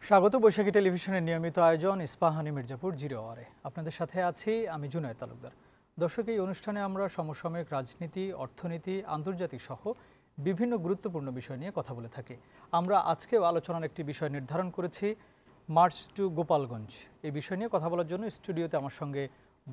স্বাগত বৈশাখী টেলিভিশনের নিয়মিত আয়োজন ইস্পাহানি মির্জাপুর জিরো আওয়ারে। আপনাদের সাথে আছি আমি জুনায়েদ তালুকদার। দর্শক, এই অনুষ্ঠানে আমরা সমসাময়িক রাজনীতি, অর্থনীতি, আন্তর্জাতিক সহ বিভিন্ন গুরুত্বপূর্ণ বিষয় নিয়ে কথা বলে থাকি। আমরা আজকেও আলোচনার একটি বিষয় নির্ধারণ করেছি, মার্চ টু গোপালগঞ্জ। এই বিষয় নিয়ে কথা বলার জন্য স্টুডিওতে আমার সঙ্গে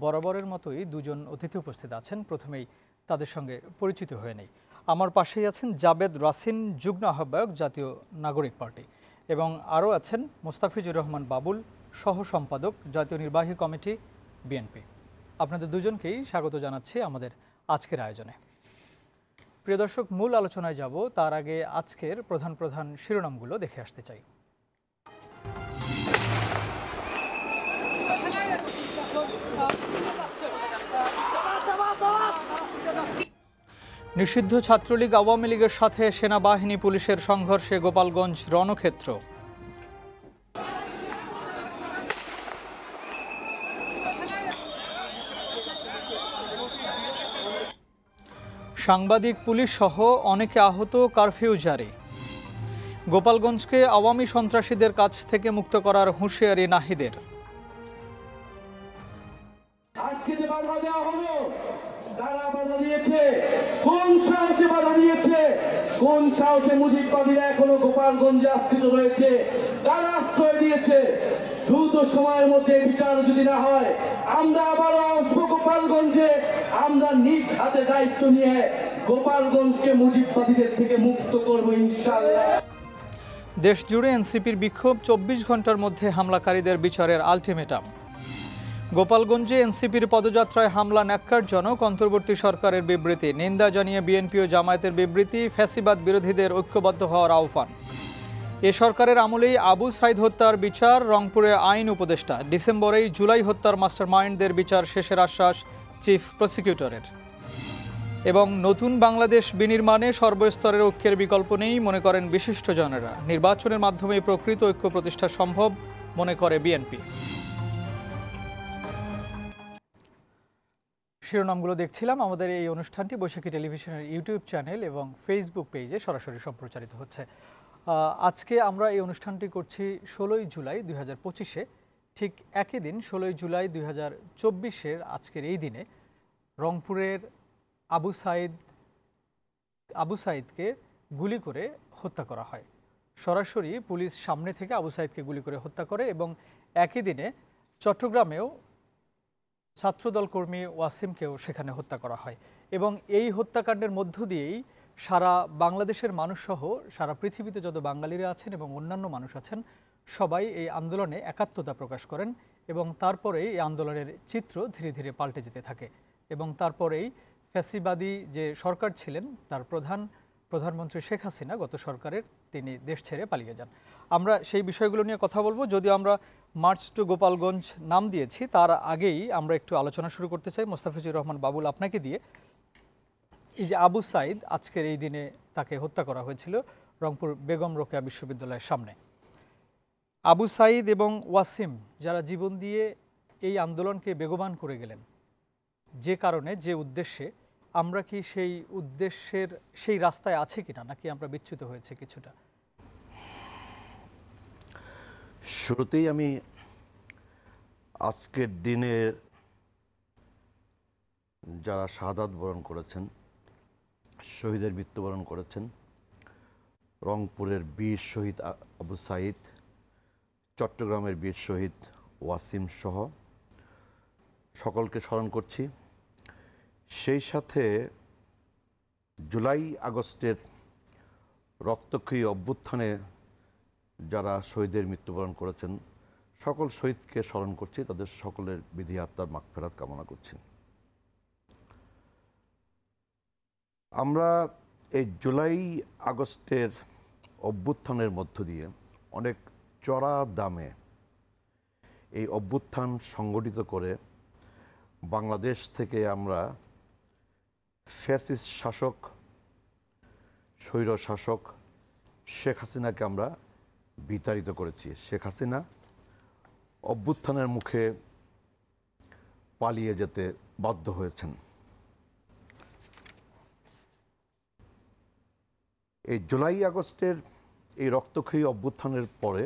বরাবরের মতোই দুজন অতিথি উপস্থিত আছেন। প্রথমেই তাদের সঙ্গে পরিচিত হয়ে নেই। আমার পাশেই আছেন জাবেদ রাসিন, যুগ্ম আহ্বায়ক, জাতীয় নাগরিক পার্টি, এবং আরও আছেন মোস্তাফিজুর রহমান বাবুল, সহ সম্পাদক, জাতীয় নির্বাহী কমিটি, বিএনপি। আপনাদের দুজনকেই স্বাগত জানাচ্ছি আমাদের আজকের আয়োজনে। প্রিয় দর্শক, মূল আলোচনায় যাব তার আগে আজকের প্রধান শিরোনামগুলো দেখে আসতে চাই। নিষিদ্ধ ছাত্রলীগ আওয়ামী লীগের সাথে সেনাবাহিনী পুলিশের সংঘর্ষে গোপালগঞ্জ রণক্ষেত্র। সাংবাদিক, পুলিশ সহ অনেকে আহত, কারফিউ জারি। গোপালগঞ্জকে আওয়ামী সন্ত্রাসীদের কাছ থেকে মুক্ত করার হুঁশিয়ারি নাহিদের। আজকে যে বাধা দেওয়া হলো, কারা বাধা দিয়েছে, কোন সাহসে বাধা দিয়েছে, কোন সাহসে মুজিববাদীরা এখনো গোপালগঞ্জে আশ্রিত রয়েছে, কারা আশ্রয় দিয়েছে? দ্রুত সময়ের মধ্যে বিচার যদি না হয়, আমরা আবারও আসবো গোপালগঞ্জে। আমরা নিজ হাতে দায়িত্ব নিয়ে গোপালগঞ্জকে মুজিববাদীদের থেকে মুক্ত করবো ইনশাআল্লাহ। দেশ জুড়ে এনসিপির বিক্ষোভ, 24 ঘন্টার মধ্যে হামলাকারীদের বিচারের আলটিমেটাম। গোপালগঞ্জে এনসিপির পদযাত্রায় হামলা ন্যাক্কারজনক, অন্তর্বর্তী সরকারের বিবৃতি। নিন্দা জানিয়ে বিএনপি ও জামায়াতের বিবৃতি, ফ্যাসিবাদ বিরোধীদের ঐক্যবদ্ধ হওয়ার আহ্বান। এ সরকারের আমলেই আবু সাইদ হত্যার বিচার, রংপুরে আইন উপদেষ্টা। ডিসেম্বরেই জুলাই হত্যার মাস্টারমাইন্ডদের বিচার শেষের আশ্বাস চিফ প্রসিকিউটরের। এবং নতুন বাংলাদেশ বিনির্মাণে সর্বস্তরের ঐক্যের বিকল্প নেই, মনে করেন বিশিষ্টজনেরা। নির্বাচনের মাধ্যমে প্রকৃত ঐক্য প্রতিষ্ঠা সম্ভব, মনে করে বিএনপি। শিরোনামগুলো দেখছিলাম। আমাদের এই অনুষ্ঠানটি বৈশাখী টেলিভিশনের ইউটিউব চ্যানেল এবং ফেসবুক পেজে সরাসরি সম্প্রচারিত হচ্ছে। আজকে আমরা এই অনুষ্ঠানটি করছি 16ই জুলাই 2025-এ। ঠিক একই দিন 16ই জুলাই 2024-এর আজকের এই দিনে রংপুরের আবু সাইদকে গুলি করে হত্যা করা হয়। সরাসরি পুলিশ সামনে থেকে আবু সাইদকে গুলি করে হত্যা করে। এবং একই দিনে চট্টগ্রামেও ছাত্রদল কর্মী ওয়াসিমকেও সেখানে হত্যা করা হয়। এবং এই হত্যাকাণ্ডের মধ্য দিয়েই সারা বাংলাদেশের মানুষসহ সারা পৃথিবীতে যত বাঙালিরা আছেন এবং অন্যান্য মানুষ আছেন, সবাই এই আন্দোলনে একাত্মতা প্রকাশ করেন। এবং তারপরেই এই আন্দোলনের চিত্র ধীরে ধীরে পাল্টে যেতে থাকে। এবং তারপরেই ফ্যাসিবাদী যে সরকার ছিলেন, তার প্রধানমন্ত্রী শেখ হাসিনা, গত সরকারের, তিনি দেশ ছেড়ে পালিয়ে যান। আমরা সেই বিষয়গুলো নিয়ে কথা বলবো। যদিও আমরা মার্চ টু গোপালগঞ্জ নাম দিয়েছি, তার আগেই আমরা একটু আলোচনা শুরু করতে চাই মোস্তাফিজুর রহমান বাবুল, আপনাকে দিয়ে। এই যে আবু সাইদ, আজকের এই দিনে তাকে হত্যা করা হয়েছিল রংপুর বেগম রোকেয়া বিশ্ববিদ্যালয়ের সামনে। আবু সাইদ এবং ওয়াসিম যারা জীবন দিয়ে এই আন্দোলনকে বেগবান করে গেলেন, যে কারণে, যে উদ্দেশ্যে, আমরা কি সেই উদ্দেশ্যের সেই রাস্তায় আছে কিনা, নাকি আমরা বিচ্যুত হয়েছে কিছুটা? শুরুতেই আমি আজকের দিনের যারা শাহাদাত বরণ করেছেন, শহীদের মৃত্যুবরণ করেছেন, রংপুরের বীর শহীদ আবু সাইদ, চট্টগ্রামের বীর শহীদ ওয়াসিম সহ সকলকে স্মরণ করছি। সেই সাথে জুলাই আগস্টের রক্তক্ষয়ী অভ্যুত্থানে যারা শহীদের মৃত্যুবরণ করেছেন, সকল শহীদকে স্মরণ করছি, তাদের সকলের বিধি আত্মার মাগফিরাত কামনা করছি। আমরা এই জুলাই আগস্টের অভ্যুত্থানের মধ্য দিয়ে অনেক চড়া দামে এই অভ্যুত্থান সংগঠিত করে বাংলাদেশ থেকে আমরা ফ্যাসিস্ট শাসক, স্বৈর শাসক শেখ হাসিনাকে আমরা বিতাড়িত করেছি। শেখ হাসিনা অভ্যুত্থানের মুখে পালিয়ে যেতে বাধ্য হয়েছেন। এই জুলাই আগস্টের এই রক্তক্ষয়ী অভ্যুত্থানের পরে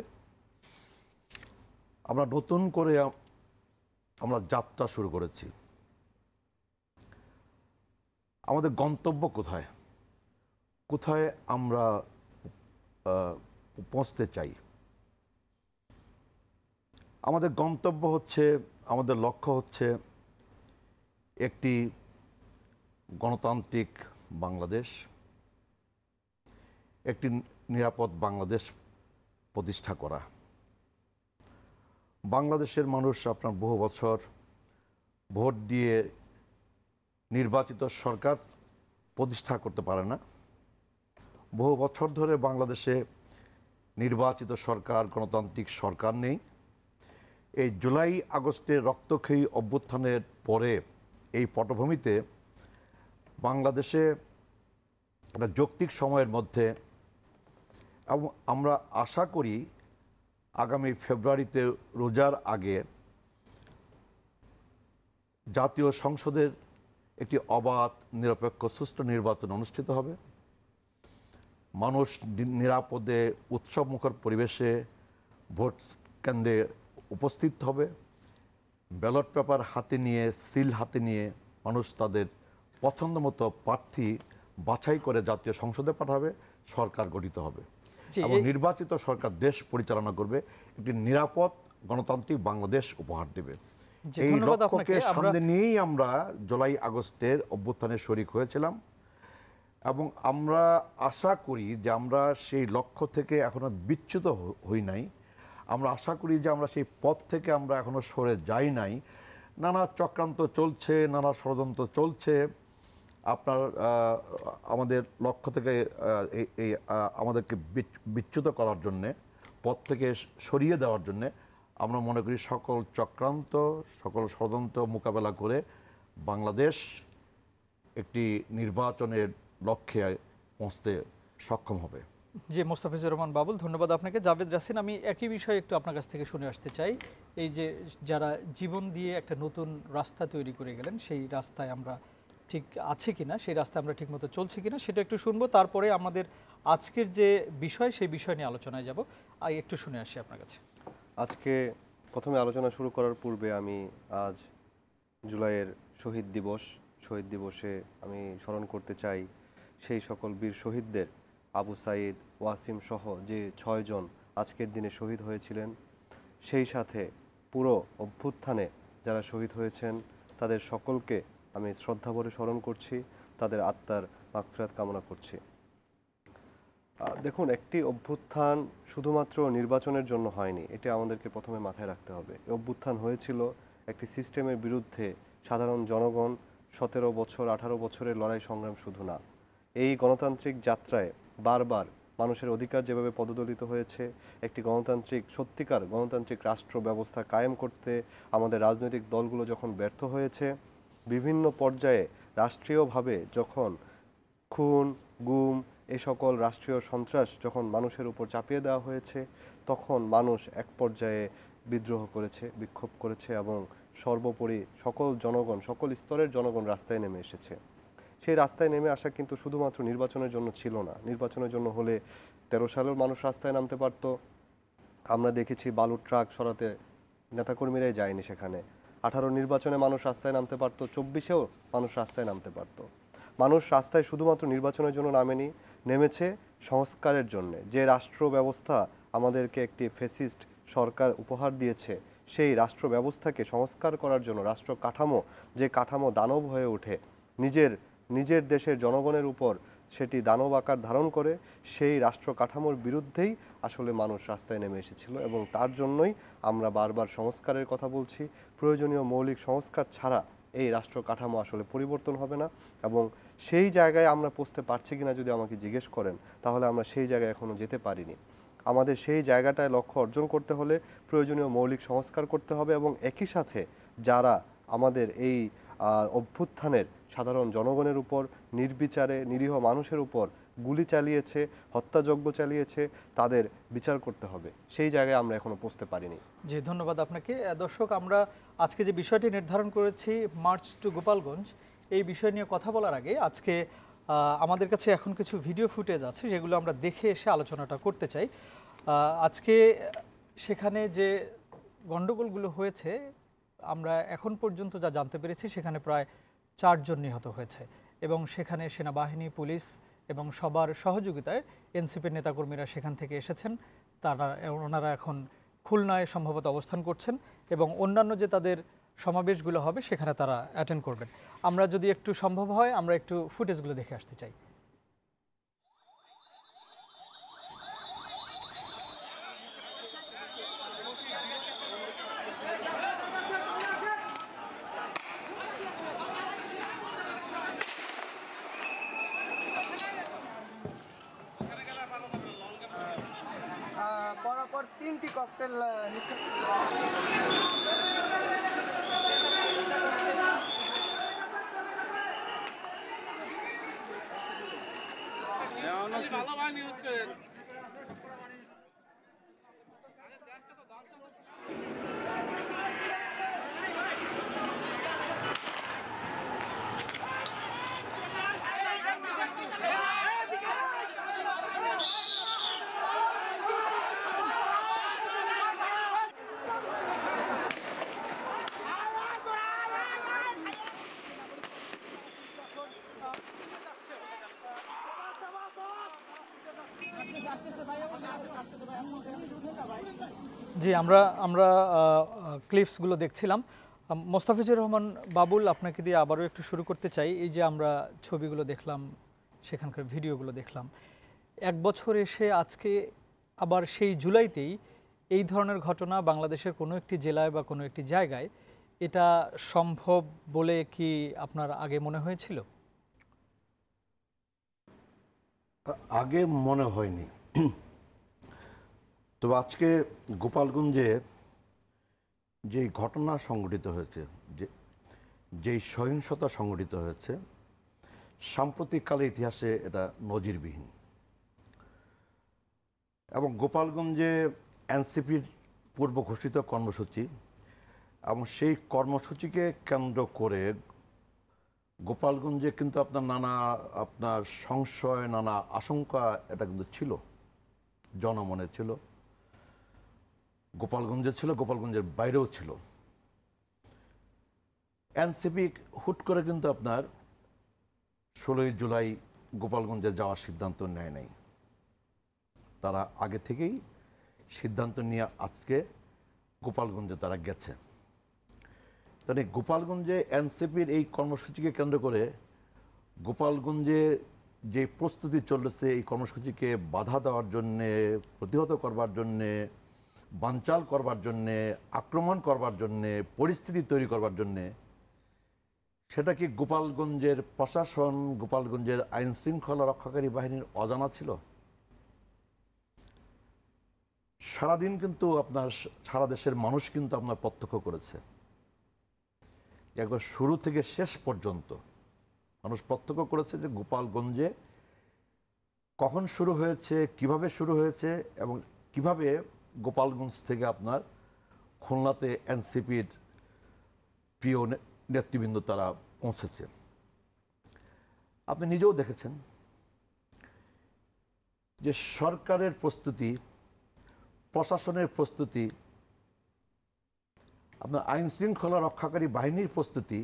আমরা নতুন করে আমরা যাত্রা শুরু করেছি। আমাদের গন্তব্য কোথায়, কোথায় আমরা পৌঁছতে চাই? আমাদের গন্তব্য হচ্ছে, আমাদের লক্ষ্য হচ্ছে একটি গণতান্ত্রিক বাংলাদেশ, একটি নিরাপদ বাংলাদেশ প্রতিষ্ঠা করা। বাংলাদেশের মানুষ আপনার বহু বছর ভোট দিয়ে নির্বাচিত সরকার প্রতিষ্ঠা করতে পারে না। বহু বছর ধরে বাংলাদেশে নির্বাচিত সরকার, গণতান্ত্রিক সরকার নেই। এই জুলাই আগস্টের রক্তক্ষয়ী অভ্যুত্থানের পরে এই পটভূমিতে বাংলাদেশে একটা যৌক্তিক সময়ের মধ্যে, এবং আমরা আশা করি আগামী ফেব্রুয়ারিতে রোজার আগে জাতীয় সংসদের একটি অবাধ, নিরপেক্ষ, সুষ্ঠু নির্বাচন অনুষ্ঠিত হবে। মানুষ নিরাপদে উৎসবমুখর পরিবেশে ভোট কেন্দ্রে উপস্থিত হবে। ব্যালট পেপার হাতে নিয়ে, সিল হাতে নিয়ে মানুষ তাদের পছন্দ মতো প্রার্থী বাছাই করে জাতীয় সংসদে পাঠাবে, সরকার গঠিত হবে এবং নির্বাচিত সরকার দেশ পরিচালনা করবে, একটি নিরাপদ গণতান্ত্রিক বাংলাদেশ উপহার দেবে। এই লক্ষ্যকে সামনে নিয়েই আমরা জুলাই আগস্টের অভ্যুত্থানে শরিক হয়েছিলাম এবং আমরা আশা করি যে আমরা সেই লক্ষ্য থেকে এখনো বিচ্যুত হই নাই। আমরা আশা করি যে আমরা সেই পথ থেকে আমরা এখনো সরে যাই নাই। নানা চক্রান্ত চলছে, নানা ষড়যন্ত্র চলছে আপনার আমাদের লক্ষ্য থেকে আমাদেরকে বিচ্যুত করার জন্যে, পথ থেকে সরিয়ে দেওয়ার জন্যে। আমরা মনে করি সকল চক্রান্ত, সকল ষড়যন্ত্র মোকাবেলা করে বাংলাদেশ একটি নির্বাচনের লক্ষ্যে পৌঁছতে সক্ষম হবে। জি, মোস্তাফিজুর রহমান বাবুল, ধন্যবাদ আপনাকে। জাভেদ রাসিন, আমি একই বিষয়ে একটু আপনার কাছ থেকে শুনে আসতে চাই। এই যে যারা জীবন দিয়ে একটা নতুন রাস্তা তৈরি করে গেলেন, সেই রাস্তায় আমরা ঠিক আছে কিনা, সেই রাস্তায় আমরা ঠিকমতো চলছে কিনা, সেটা একটু শুনবো। তারপরে আমাদের আজকের যে বিষয়, সেই বিষয় নিয়ে আলোচনায় যাব। একটু শুনে আসি আপনার কাছে। আজকে প্রথমে আলোচনা শুরু করার পূর্বে আমি আজ জুলাইয়ের শহীদ দিবসে আমি স্মরণ করতে চাই সেই সকল বীর শহীদদের, আবু সাইদ, ওয়াসিম সহ যে 6 জন আজকের দিনে শহীদ হয়েছিলেন, সেই সাথে পুরো অভ্যুত্থানে যারা শহীদ হয়েছেন তাদের সকলকে আমি শ্রদ্ধাভরে স্মরণ করছি, তাদের আত্মার মাগফিরাত কামনা করছি। দেখুন, একটি অভ্যুত্থান শুধুমাত্র নির্বাচনের জন্য হয়নি, এটা আমাদেরকে প্রথমে মাথায় রাখতে হবে। এই অভ্যুত্থান হয়েছিল একটি সিস্টেমের বিরুদ্ধে। সাধারণ জনগণ 17 বছর 18 বছরের লড়াই সংগ্রাম শুধু না, এই গণতান্ত্রিক যাত্রায় বারবার মানুষের অধিকার যেভাবে পদদলিত হয়েছে, একটি সত্যিকার গণতান্ত্রিক রাষ্ট্র ব্যবস্থা কায়েম করতে আমাদের রাজনৈতিক দলগুলো যখন ব্যর্থ হয়েছে, বিভিন্ন পর্যায়ে রাষ্ট্রীয়ভাবে যখন খুন, গুম, এই সকল রাষ্ট্রীয় সন্ত্রাস যখন মানুষের উপর চাপিয়ে দেওয়া হয়েছে, তখন মানুষ এক পর্যায়ে বিদ্রোহ করেছে, বিক্ষোভ করেছে এবং সর্বোপরি সকল জনগণ, সকল স্তরের জনগণ রাস্তায় নেমে এসেছে। সেই রাস্তায় নেমে আসা কিন্তু শুধুমাত্র নির্বাচনের জন্য ছিল না। নির্বাচনের জন্য হলে 13 সালেও মানুষ রাস্তায় নামতে পারত। আমরা দেখেছি বালুর ট্রাক সরাতে নেতাকর্মীরাই যায়নি সেখানে। 18 নির্বাচনে মানুষ রাস্তায় নামতে পারত, 24-এও মানুষ রাস্তায় নামতে পারত। মানুষ রাস্তায় শুধুমাত্র নির্বাচনের জন্য নামেনি, নেমেছে সংস্কারের জন্য। যে রাষ্ট্র ব্যবস্থা আমাদেরকে একটি ফ্যাসিস্ট সরকার উপহার দিয়েছে, সেই রাষ্ট্র ব্যবস্থাকে সংস্কার করার জন্য, রাষ্ট্র কাঠামো, যে কাঠামো দানব হয়ে ওঠে, নিজের দেশের জনগণের উপর সেটি দানব আকার ধারণ করে, সেই রাষ্ট্র কাঠামোর বিরুদ্ধেই আসলে মানুষ রাস্তায় নেমে এসেছিল এবং তার জন্যই আমরা বারবার সংস্কারের কথা বলছি। প্রয়োজনীয় মৌলিক সংস্কার ছাড়া এই রাষ্ট্র কাঠামো আসলে পরিবর্তন হবে না এবং সেই জায়গায় আমরা পৌঁছতে পারছি কিনা যদি আমাকে জিজ্ঞেস করেন, তাহলে আমরা সেই জায়গায় এখনও যেতে পারিনি। আমাদের সেই জায়গাটায় লক্ষ্য অর্জন করতে হলে প্রয়োজনীয় মৌলিক সংস্কার করতে হবে এবং একই সাথে যারা আমাদের এই অভ্যুত্থানের সাধারণ জনগণের উপর নির্বিচারে নিরীহ মানুষের উপর গুলি চালিয়েছে, হত্যাযজ্ঞ চালিয়েছে, তাদের বিচার করতে হবে। সেই জায়গায় আমরা এখনো পৌঁছতে পারিনি। জি, ধন্যবাদ আপনাকে। দর্শক, আমরা আজকে যে বিষয়টি নির্ধারণ করেছি, মার্চ টু গোপালগঞ্জ, এই বিষয় নিয়ে কথা বলার আগে আজকে আমাদের কাছে এখন কিছু ভিডিও ফুটেজ আছে, যেগুলো আমরা দেখে এসে আলোচনাটা করতে চাই। আজকে সেখানে যে গণ্ডগোলগুলো হয়েছে আমরা এখন পর্যন্ত যা জানতে পেরেছি সেখানে প্রায় 4 জন নিহত হয়েছে এবং সেখানে সেনাবাহিনী, পুলিশ এবং সবার সহযোগিতায় এনসিপির নেতাকর্মীরা সেখান থেকে এসেছেন। ওনারা এখন খুলনায় সম্ভবত অবস্থান করছেন এবং অন্যান্য যে তাদের সমাবেশগুলো হবে সেখানে তারা অ্যাটেন্ড করবেন। আমরা যদি একটু সম্ভব হয় আমরা একটু ফুটেজগুলো দেখে আসতে চাই। পরপর 3টি ককটেল জি, আমরা ক্লিপসগুলো দেখছিলাম। মোস্তাফিজুর রহমান বাবুল, আপনাকে দিয়ে আবারও একটু শুরু করতে চাই। এই যে আমরা ছবিগুলো দেখলাম, সেখানকার ভিডিওগুলো দেখলাম, 1 বছর এসে আজকে আবার সেই জুলাইতেই এই ধরনের ঘটনা বাংলাদেশের কোনো একটি জেলায় বা কোনো একটি জায়গায়, এটা সম্ভব বলে কি আপনার আগে মনে হয়েছিল? আগে মনে হয়নি, তবে আজকে গোপালগঞ্জে যে ঘটনা সংঘটিত হয়েছে, যেই সহিংসতা সংঘটিত হয়েছে, সাম্প্রতিককালের ইতিহাসে এটা নজিরবিহীন। এবং গোপালগঞ্জে এনসিপির পূর্ব ঘোষিত কর্মসূচি এবং সেই কর্মসূচিকে কেন্দ্র করে গোপালগঞ্জে কিন্তু আপনার সংশয়, নানা আশঙ্কা এটা কিন্তু ছিল, জনমনে ছিল, গোপালগঞ্জে ছিল, গোপালগঞ্জের বাইরেও ছিল। এনসিপি হুট করে কিন্তু আপনার 16ই জুলাই গোপালগঞ্জে যাওয়ার সিদ্ধান্ত নেয় নাই। তারা আগে থেকেই সিদ্ধান্ত নিয়ে আজকে গোপালগঞ্জে তারা গেছে। তাহলে গোপালগঞ্জে এনসিপির এই কর্মসূচিকে কেন্দ্র করে গোপালগঞ্জে যে প্রস্তুতি চলেছে, এই কর্মসূচিকে বাধা দেওয়ার জন্যে, প্রতিহত করবার জন্যে, বানচাল করবার জন্যে, আক্রমণ করবার জন্যে, পরিস্থিতি তৈরি করবার জন্যে, সেটা কি গোপালগঞ্জের প্রশাসন, গোপালগঞ্জের আইন শৃঙ্খলা রক্ষাকারী বাহিনীর অজানা ছিল? সারাদিন কিন্তু সারা দেশের মানুষ কিন্তু আপনার প্রত্যক্ষ করেছে, একবার শুরু থেকে শেষ পর্যন্ত মানুষ প্রত্যক্ষ করেছে যে গোপালগঞ্জে কখন শুরু হয়েছে, কিভাবে শুরু হয়েছে এবং কিভাবে গোপালগঞ্জ থেকে আপনার খুলনাতে এনসিপির প্রিয় নেতৃবৃন্দ তারা পৌঁছেছে। আপনি নিজেও দেখেছেন যে সরকারের প্রস্তুতি, প্রশাসনের প্রস্তুতি, আপনার আইন শৃঙ্খলা রক্ষাকারী বাহিনীর প্রস্তুতি,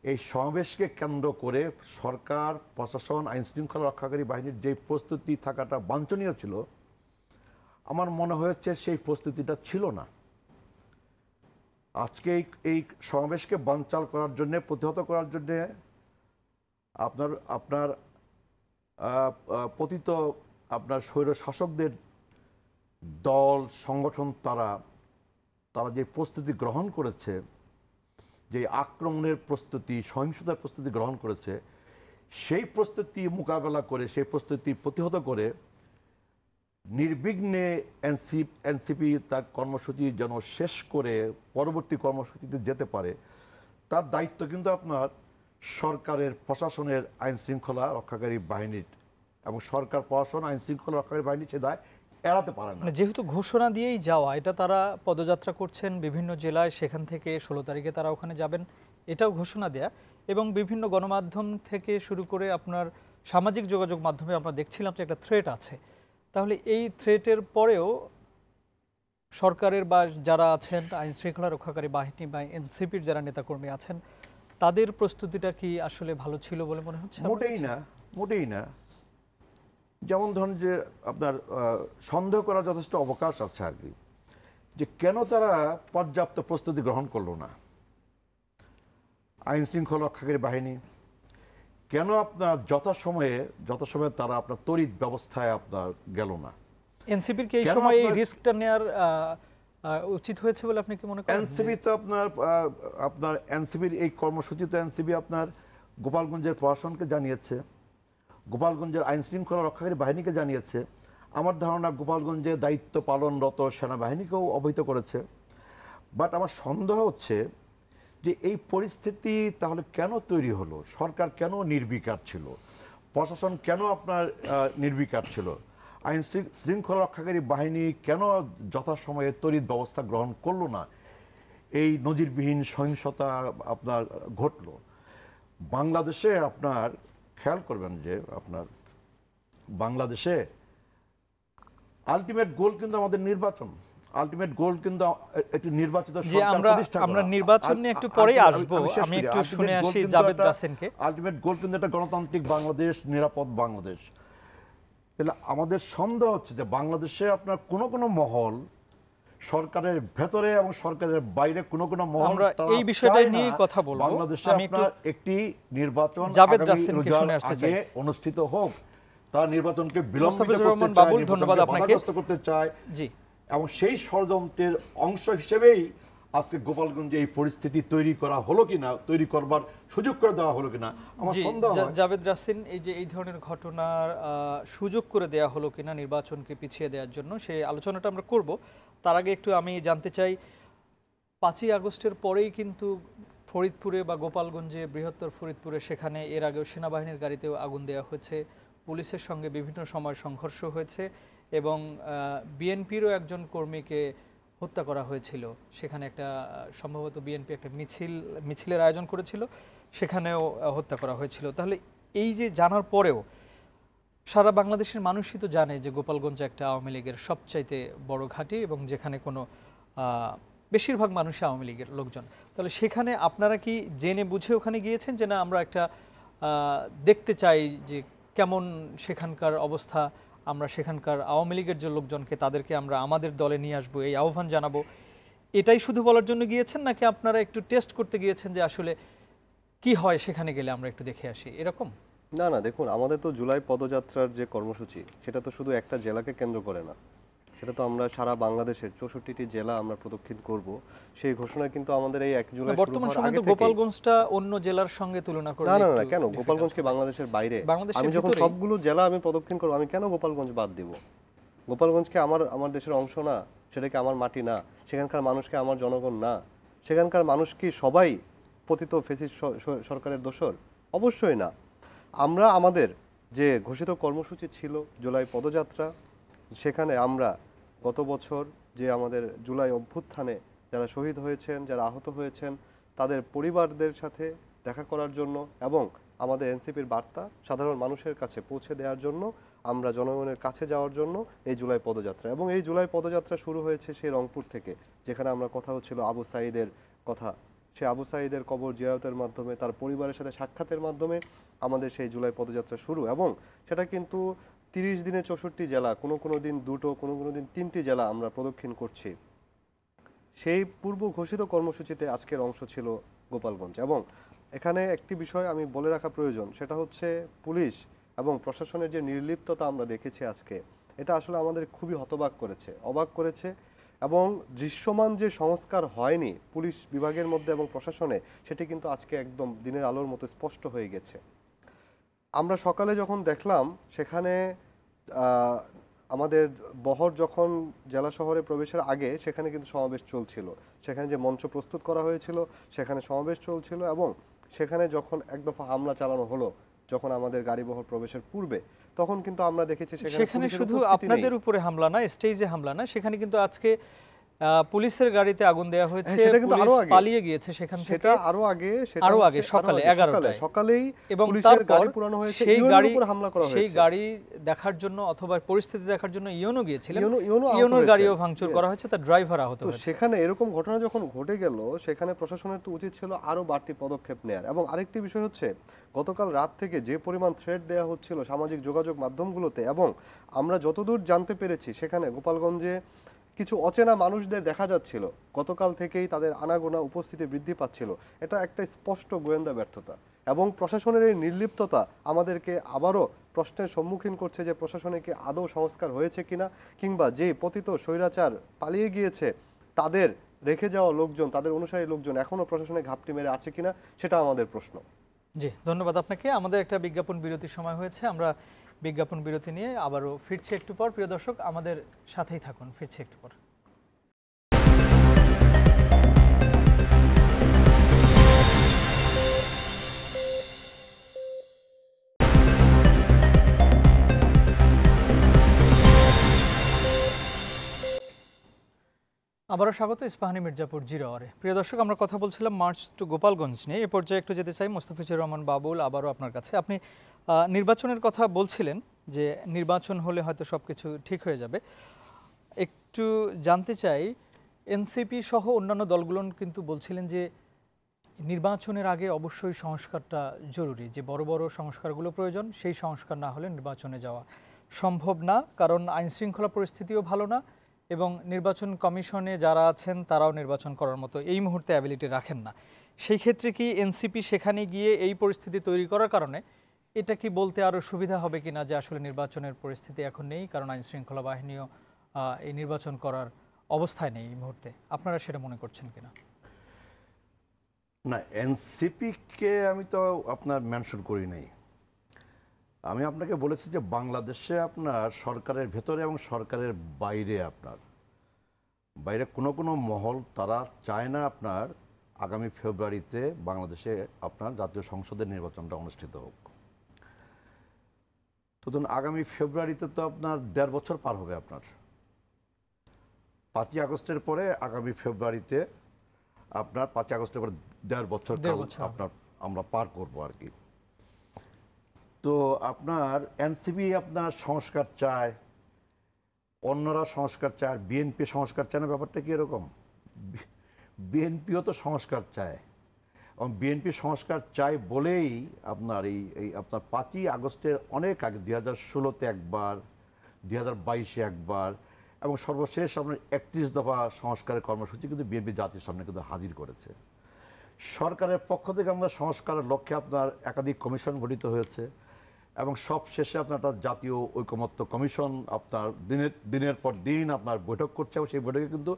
এই সমাবেশকে কেন্দ্র করে সরকার, প্রশাসন, আইন শৃঙ্খলা রক্ষাকারী বাহিনীর যে প্রস্তুতি থাকাটা বাঞ্ছনীয় ছিল, আমার মনে হয়েছে সেই প্রস্তুতিটা ছিল না। আজকে এই সমাবেশকে বানচাল করার জন্য, প্রতিহত করার জন্য আপনার পতিত আপনার স্বৈর শাসকদের দল, সংগঠন, তারা যে প্রস্তুতি গ্রহণ করেছে, যে আক্রমণের প্রস্তুতি, সহিংসতার প্রস্তুতি গ্রহণ করেছে, সেই প্রস্তুতি মোকাবেলা করে, সেই প্রস্তুতি প্রতিহত করে নির্বিঘ্নে এনসিপি তার কর্মসূচি যেন শেষ করে পরবর্তী কর্মসূচিতে যেতে পারে, তার দায়িত্ব কিন্তু আপনার সরকারের, প্রশাসনের, আইন শৃঙ্খলা রক্ষাকারী বাহিনীর, এবং সরকার, প্রশাসন, আইন শৃঙ্খলা রক্ষাকারী বাহিনী সে দায় এড়াতে পারে না। যেহেতু ঘোষণা দিয়েই যাওয়া, এটা তারা পদযাত্রা করছেন বিভিন্ন জেলায়, সেখান থেকে 16 তারিখে তারা ওখানে যাবেন, এটাও ঘোষণা দেয়া, এবং বিভিন্ন গণমাধ্যম থেকে শুরু করে আপনার সামাজিক যোগাযোগ মাধ্যমে আমরা দেখছিলাম যে একটা থ্রেট আছে। তাহলে এই থ্রেটের পরেও সরকারের বা যারা আছেন আইন শৃঙ্খলা রক্ষাকারী বাহিনী বা এনসিপির যারা নেতাকর্মী আছেন তাদের প্রস্তুতিটা কি আসলে ভালো ছিল বলে মনে হচ্ছে? মোটেই না। যেমন ধরুন যে আপনার সন্দেহ করার যথেষ্ট অবকাশ আছে আর কি, যে কেন তারা পর্যাপ্ত প্রস্তুতি গ্রহণ করলো না। আইন শৃঙ্খলা রক্ষাকারী বাহিনী কেন আপনার যথাসময়ে তারা আপনার তড়িৎ ব্যবস্থায় আপনার গেল না? এনসিপির কি এই সময় এই রিস্কটা নেওয়ার উচিত হয়েছে বলে আপনি কি মনে করেন? এনসিবি তো আপনার এনসিবির এই কর্মসূচিতে এনসিবি আপনার গোপালগঞ্জের প্রশাসনকে জানিয়েছে, গোপালগঞ্জের আইন শৃঙ্খলা রক্ষাকারী বাহিনীকে জানিয়েছে, আমার ধারণা গোপালগঞ্জে দায়িত্ব পালনরত সেনাবাহিনীকেও অবহিত করেছে। বাট আমার সন্দেহ হচ্ছে যে এই পরিস্থিতি তাহলে কেন তৈরি হলো? সরকার কেন নির্বিকার ছিল? প্রশাসন কেন আপনার নির্বিকার ছিল? আইন শৃঙ্খলা রক্ষাকারী বাহিনী কেন যথাসময়ে তড়িৎ ব্যবস্থা গ্রহণ করলো না? এই নজিরবিহীন সহিংসতা আপনার ঘটলো বাংলাদেশে। আপনার খেয়াল করবেন যে আপনার বাংলাদেশে আলটিমেট গোল কিন্তু আমাদের নির্বাচন, আলটিমেট গোল কিন্তু একটি নির্বাচিত সরকার প্রতিষ্ঠা করা। আমরা নির্বাচন নিয়ে একটু পরেই আসব, আমি একটু শুনে আসি জাভেদ রাসেনকে। আলটিমেট গোল কিন্তু একটা গণতান্ত্রিক বাংলাদেশ, নিরাপদ বাংলাদেশ। তাহলে আমাদের সন্দেহ হচ্ছে যে বাংলাদেশে আপনার কোনো মহল সরকারের ভেতরে এবং সরকারের বাইরে কোনো মহল আমরা এই বিষয়টা নিয়ে কথা বলবো। বাংলাদেশে আপনার একটি নির্বাচন জাভেদ রাসেনকে শুনে আসতে চাই, অনুষ্ঠিত হোক। তারা নির্বাচনকে বিলম্বিত মুস্তাফিজুর রহমান করতে চায়, বাবুল, ধন্যবাদ আপনাকে, বাধাগ্রস্ত করতে চায়। জি, এবং সেই ষড়যন্ত্রের অংশ হিসেবেই আজকে গোপালগঞ্জে এই পরিস্থিতি তৈরি করা হলো কিনা, তৈরি করবার সুযোগ করে দেওয়া হলো কিনা আমার সন্দেহ হয়। জাভেদ রাসেন, এই যে এই ধরনের ঘটনার সুযোগ করে দেয়া হলো কিনা নির্বাচনকে পিছিয়ে দেওয়ার জন্য, সেই আলোচনাটা আমরা করব। তার আগে একটু আমি জানতে চাই, 5ই আগস্টের পরেই কিন্তু ফরিদপুরে বা গোপালগঞ্জে, বৃহত্তর ফরিদপুরে, সেখানে এর আগেও সেনাবাহিনীর গাড়িতেও আগুন দেওয়া হয়েছে, পুলিশের সঙ্গে বিভিন্ন সময় সংঘর্ষ হয়েছে এবং বিএনপিরও একজন কর্মীকে হত্যা করা হয়েছিল। সেখানে একটা সম্ভবত বিএনপি একটা মিছিলের আয়োজন করেছিল, সেখানেও হত্যা করা হয়েছিল। তাহলে এই যে জানার পরেও সারা বাংলাদেশের মানুষই তো জানে যে গোপালগঞ্জ একটা আওয়ামী লীগের সবচাইতে বড় ঘাঁটি এবং যেখানে কোনো বেশিরভাগ মানুষই আওয়ামী লীগের লোকজন। তাহলে সেখানে আপনারা কি জেনে বুঝে ওখানে গিয়েছেন যে না আমরা একটা দেখতে চাই যে কেমন সেখানকার অবস্থা, আমরা সেখানকার আওয়ামী লীগের যে লোকজনকে তাদেরকে আমরা আমাদের দলে নিয়ে আসবো, এই আহ্বান জানাবো, এটাই শুধু বলার জন্য গিয়েছেন নাকি আপনারা একটু টেস্ট করতে গিয়েছেন যে আসলে কি হয় সেখানে গেলে আমরা একটু দেখে আসি, এরকম? না, দেখুন, আমাদের তো জুলাই পদযাত্রার যে কর্মসূচি সেটা তো শুধু একটা জেলাকে কেন্দ্র করে না, সেটা তো আমরা সারা বাংলাদেশের 64টি জেলা আমরা প্রদক্ষিণ করব। সেই ঘোষণা কিন্তু আমাদের এই 1 জুলাই বর্তমান সময়ে তো গোপালগঞ্জটা অন্য জেলার সঙ্গে তুলনা করে না, কেন গোপালগঞ্জকে বাংলাদেশের বাইরে? আমি যখন সবগুলো জেলা আমি প্রদক্ষিণ করব, আমি কেন গোপালগঞ্জ বাদ দিব? গোপালগঞ্জকে আমার দেশের অংশ না? সেটাকে আমার মাটি না? সেখানকার মানুষকে আমার জনগণ না? সেখানকার মানুষ কি সবাই পতিত ফ্যাসিস্ট সরকারের দোসর? অবশ্যই না। আমরা আমাদের যে ঘোষিত কর্মসূচি ছিল জুলাই পদযাত্রা, সেখানে আমরা গত বছর যে আমাদের জুলাই অভ্যুত্থানে যারা শহীদ হয়েছেন, যারা আহত হয়েছেন, তাদের পরিবারদের সাথে দেখা করার জন্য এবং আমাদের এনসিপির বার্তা সাধারণ মানুষের কাছে পৌঁছে দেওয়ার জন্য আমরা জনগণের কাছে যাওয়ার জন্য এই জুলাই পদযাত্রা। এবং এই জুলাই পদযাত্রা শুরু হয়েছে সেই রংপুর থেকে, যেখানে আমরা কথা হচ্ছিল আবু সাঈদের কথা। সে আবু সাঈদের কবর জিয়ারতের মাধ্যমে, তার পরিবারের সাথে সাক্ষাতের মাধ্যমে আমাদের সেই জুলাই পদযাত্রা শুরু। এবং সেটা কিন্তু 30 দিনে 64 জেলা, কোনো দিন 2টো, কোনো দিন 3টি জেলা আমরা প্রদক্ষিণ করছি। সেই পূর্ব ঘোষিত কর্মসূচিতে আজকের অংশ ছিল গোপালগঞ্জ। এবং এখানে একটি বিষয় আমি বলে রাখা প্রয়োজন, সেটা হচ্ছে পুলিশ এবং প্রশাসনের যে নির্লিপ্ততা আমরা দেখেছি আজকে, এটা আসলে আমাদের খুবই অবাক করেছে। এবং দৃশ্যমান যে সংস্কার হয়নি পুলিশ বিভাগের মধ্যে এবং প্রশাসনে, সেটি কিন্তু আজকে একদম দিনের আলোর মতো স্পষ্ট হয়ে গেছে। আমরা সকালে যখন দেখলাম সেখানে আমাদের বহর যখন জেলা শহরে প্রবেশের আগে সেখানে কিন্তু সমাবেশ চলছিল, সেখানে যে মঞ্চ প্রস্তুত করা হয়েছিল সেখানে সমাবেশ চলছিল। এবং সেখানে যখন এক দফা হামলা চালানো হলো যখন আমাদের গাড়ি বহর প্রবেশের পূর্বে, তখন কিন্তু আমরা দেখেছি সেখানে শুধু আপনাদের উপরে হামলা না, স্টেজে হামলা না, সেখানে কিন্তু আজকে পুলিশের গাড়িতে আগুন দেওয়া হয়েছে, সেটা কিন্তু আরো পুলিশ আগে। পালিয়ে গিয়েছে সেখান থেকে। সেটা আরো আগে, সেটা আরো হচ্ছে আগে সকালে আরো আগে, 11টায় সকালেই এবং পুলিশের গাড়ি তারপর পুরানো হয়েছে, সেই ইউএনের গাড়ি উপর হামলা করা সেই হয়েছে। গাড়ি দেখার জন্য অথবা পরিস্থিতি দেখার জন্য ইউনো গিয়েছিলেন, ইউনো আহত ইউনোর হয়েছে। গাড়িও ভাঙচুর করা হয়েছে, তার ড্রাইভার আহত তো হয়েছে। সেখানে এরকম ঘটনা যখন ঘটে গেল, সেখানে প্রশাসনের তো উচিত ছিল আরো বাড়তি পদক্ষেপ নেয়ার। এবং আরেকটি বিষয় হচ্ছে, গতকাল রাত থেকে যে পরিমাণ থ্রেট দেওয়া হচ্ছিল সামাজিক যোগাযোগ মাধ্যমগুলোতে, এবং আমরা যতদূর জানতে পেরেছি সেখানে গোপালগঞ্জে কিছু অচেনা মানুষদের দেখা যাচ্ছিল, গতকাল থেকেই তাদের আনাগোনা উপস্থিতি বৃদ্ধি পাচ্ছিল। এটা একটা স্পষ্ট গোয়েন্দা ব্যর্থতা, এবং প্রশাসনের এই নির্লিপ্ততা আমাদেরকে আবারও প্রশ্নের সম্মুখীন করছে যে প্রশাসনে কি আদৌ সংস্কার হয়েছে কিনা, কিংবা যে পতিত স্বৈরাচার পালিয়ে গিয়েছে তাদের রেখে যাওয়া লোকজন, তাদের অনুসারী লোকজন এখনো প্রশাসনে ঘাপটি মেরে আছে কিনা, সেটা আমাদের প্রশ্ন। জি, ধন্যবাদ আপনাকে। আমাদের একটা বিজ্ঞাপন বিরতির সময় হয়েছে, আমরা বিজ্ঞাপন বিরতি নিয়ে আবারও ফিরছি একটু পর। প্রিয় দর্শক, আমাদের সাথেই থাকুন, ফিরছি একটু পর। আবারও স্বাগত ইস্পাহানি মির্জাপুর জিরো আওয়ারে। প্রিয় দর্শক, আমরা কথা বলছিলাম মার্চ টু গোপালগঞ্জ নিয়ে। এ পর্যায়ে একটু যেতে চাই মোস্তাফিজুর রহমান বাবুল, আবারও আপনার কাছে। আপনি নির্বাচনের কথা বলছিলেন যে নির্বাচন হলে হয়তো সব কিছু ঠিক হয়ে যাবে। একটু জানতে চাই, এনসিপি সহ অন্যান্য দলগুলো কিন্তু বলছিলেন যে নির্বাচনের আগে অবশ্যই সংস্কারটা জরুরি, যে বড় বড় সংস্কারগুলো প্রয়োজন, সেই সংস্কার না হলে নির্বাচনে যাওয়া সম্ভব না, কারণ আইনশৃঙ্খলা পরিস্থিতিও ভালো না এবং নির্বাচন কমিশনে যারা আছেন তারাও নির্বাচন করার মতো এই মুহূর্তে অ্যাবিলিটি রাখেন না। সেই ক্ষেত্রে কি এনসিপি সেখানে গিয়ে এই পরিস্থিতি তৈরি করার কারণে এটা কি বলতে আরও সুবিধা হবে কিনা যে আসলে নির্বাচনের পরিস্থিতি এখন নেই, কারণ আইনশৃঙ্খলা বাহিনীও এই নির্বাচন করার অবস্থায় নেই এই মুহূর্তে? আপনারা সেটা মনে করছেন কিনা? না, এনসিপিকে আমি তো আপনার মেনশন করি নাই। আমি আপনাকে বলেছি যে বাংলাদেশে আপনার সরকারের ভেতরে এবং সরকারের বাইরে কোনো মহল তারা চায় না আপনার আগামী ফেব্রুয়ারিতে বাংলাদেশে আপনার জাতীয় সংসদের নির্বাচনটা অনুষ্ঠিত হোক। তো ধরুন আগামী ফেব্রুয়ারিতে তো আপনার 1.5 বছর পার হবে। আপনার 5ই আগস্টের পরে আগামী ফেব্রুয়ারিতে আপনার 5ই আগস্টের পরে 1.5 বছর আপনার আমরা পার করবো আর কি। তো আপনার এনসিপি আপনার সংস্কার চায়, অন্যরা সংস্কার চায়, আর বিএনপি সংস্কার চায় না। ব্যাপারটা কি এরকম? বিএনপিও তো সংস্কার চায়, এবং বিএনপি সংস্কার চায় বলেই আপনার এই আপনার 5ই আগস্টের অনেক আগে 2016-তে একবার, 2022-এ একবার, এবং সর্বশেষ আপনার 31 দফা সংস্কারের কর্মসূচি কিন্তু বিএনপি জাতির সামনে কিন্তু হাজির করেছে। সরকারের পক্ষ থেকে আমরা সংস্কারের লক্ষ্যে আপনার একাধিক কমিশন গঠিত হয়েছে, এবং সব শেষে আপনার একটা জাতীয় ঐকমত্য কমিশন আপনার দিনের পর দিন আপনার বৈঠক করছে, এবং সেই বৈঠকে কিন্তু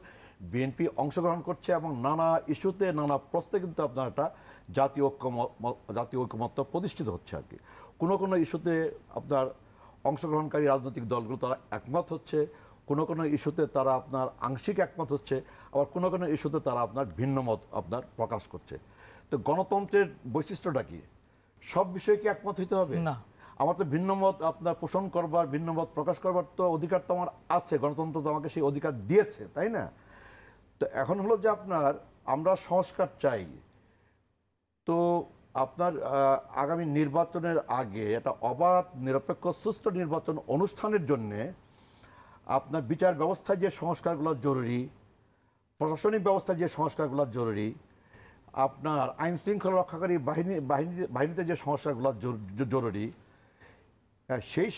বিএনপি অংশগ্রহণ করছে, এবং নানা ইস্যুতে নানা প্রশ্নে কিন্তু আপনার একটা জাতীয় ঐকমত্য প্রতিষ্ঠিত হচ্ছে আর কি। কোনো ইস্যুতে আপনার অংশগ্রহণকারী রাজনৈতিক দলগুলো তারা একমত হচ্ছে, কোনো ইস্যুতে তারা আপনার আংশিক একমত হচ্ছে, আবার কোনো ইস্যুতে তারা আপনার ভিন্ন মত আপনার প্রকাশ করছে। তো গণতন্ত্রের বৈশিষ্ট্যটা কি? সব বিষয়ে কি একমত হইতে হবে? না, আমার তো ভিন্ন মত আপনার পোষণ করবার, ভিন্ন মত প্রকাশ করবার তো অধিকার তো আমার আছে, গণতন্ত্র তো আমাকে সেই অধিকার দিয়েছে, তাই না? তো এখন হলো যে আপনার আমরা সংস্কার চাই, তো আপনার আগামী নির্বাচনের আগে একটা অবাধ নিরপেক্ষ সুষ্ঠু নির্বাচন অনুষ্ঠানের জন্যে আপনার বিচার ব্যবস্থায় যে সংস্কারগুলো জরুরি, প্রশাসনিক ব্যবস্থায় যে সংস্কারগুলো জরুরি, আপনার আইন শৃঙ্খলা রক্ষাকারী বাহিনীতে যে সংস্কারগুলো জরুরি, সেই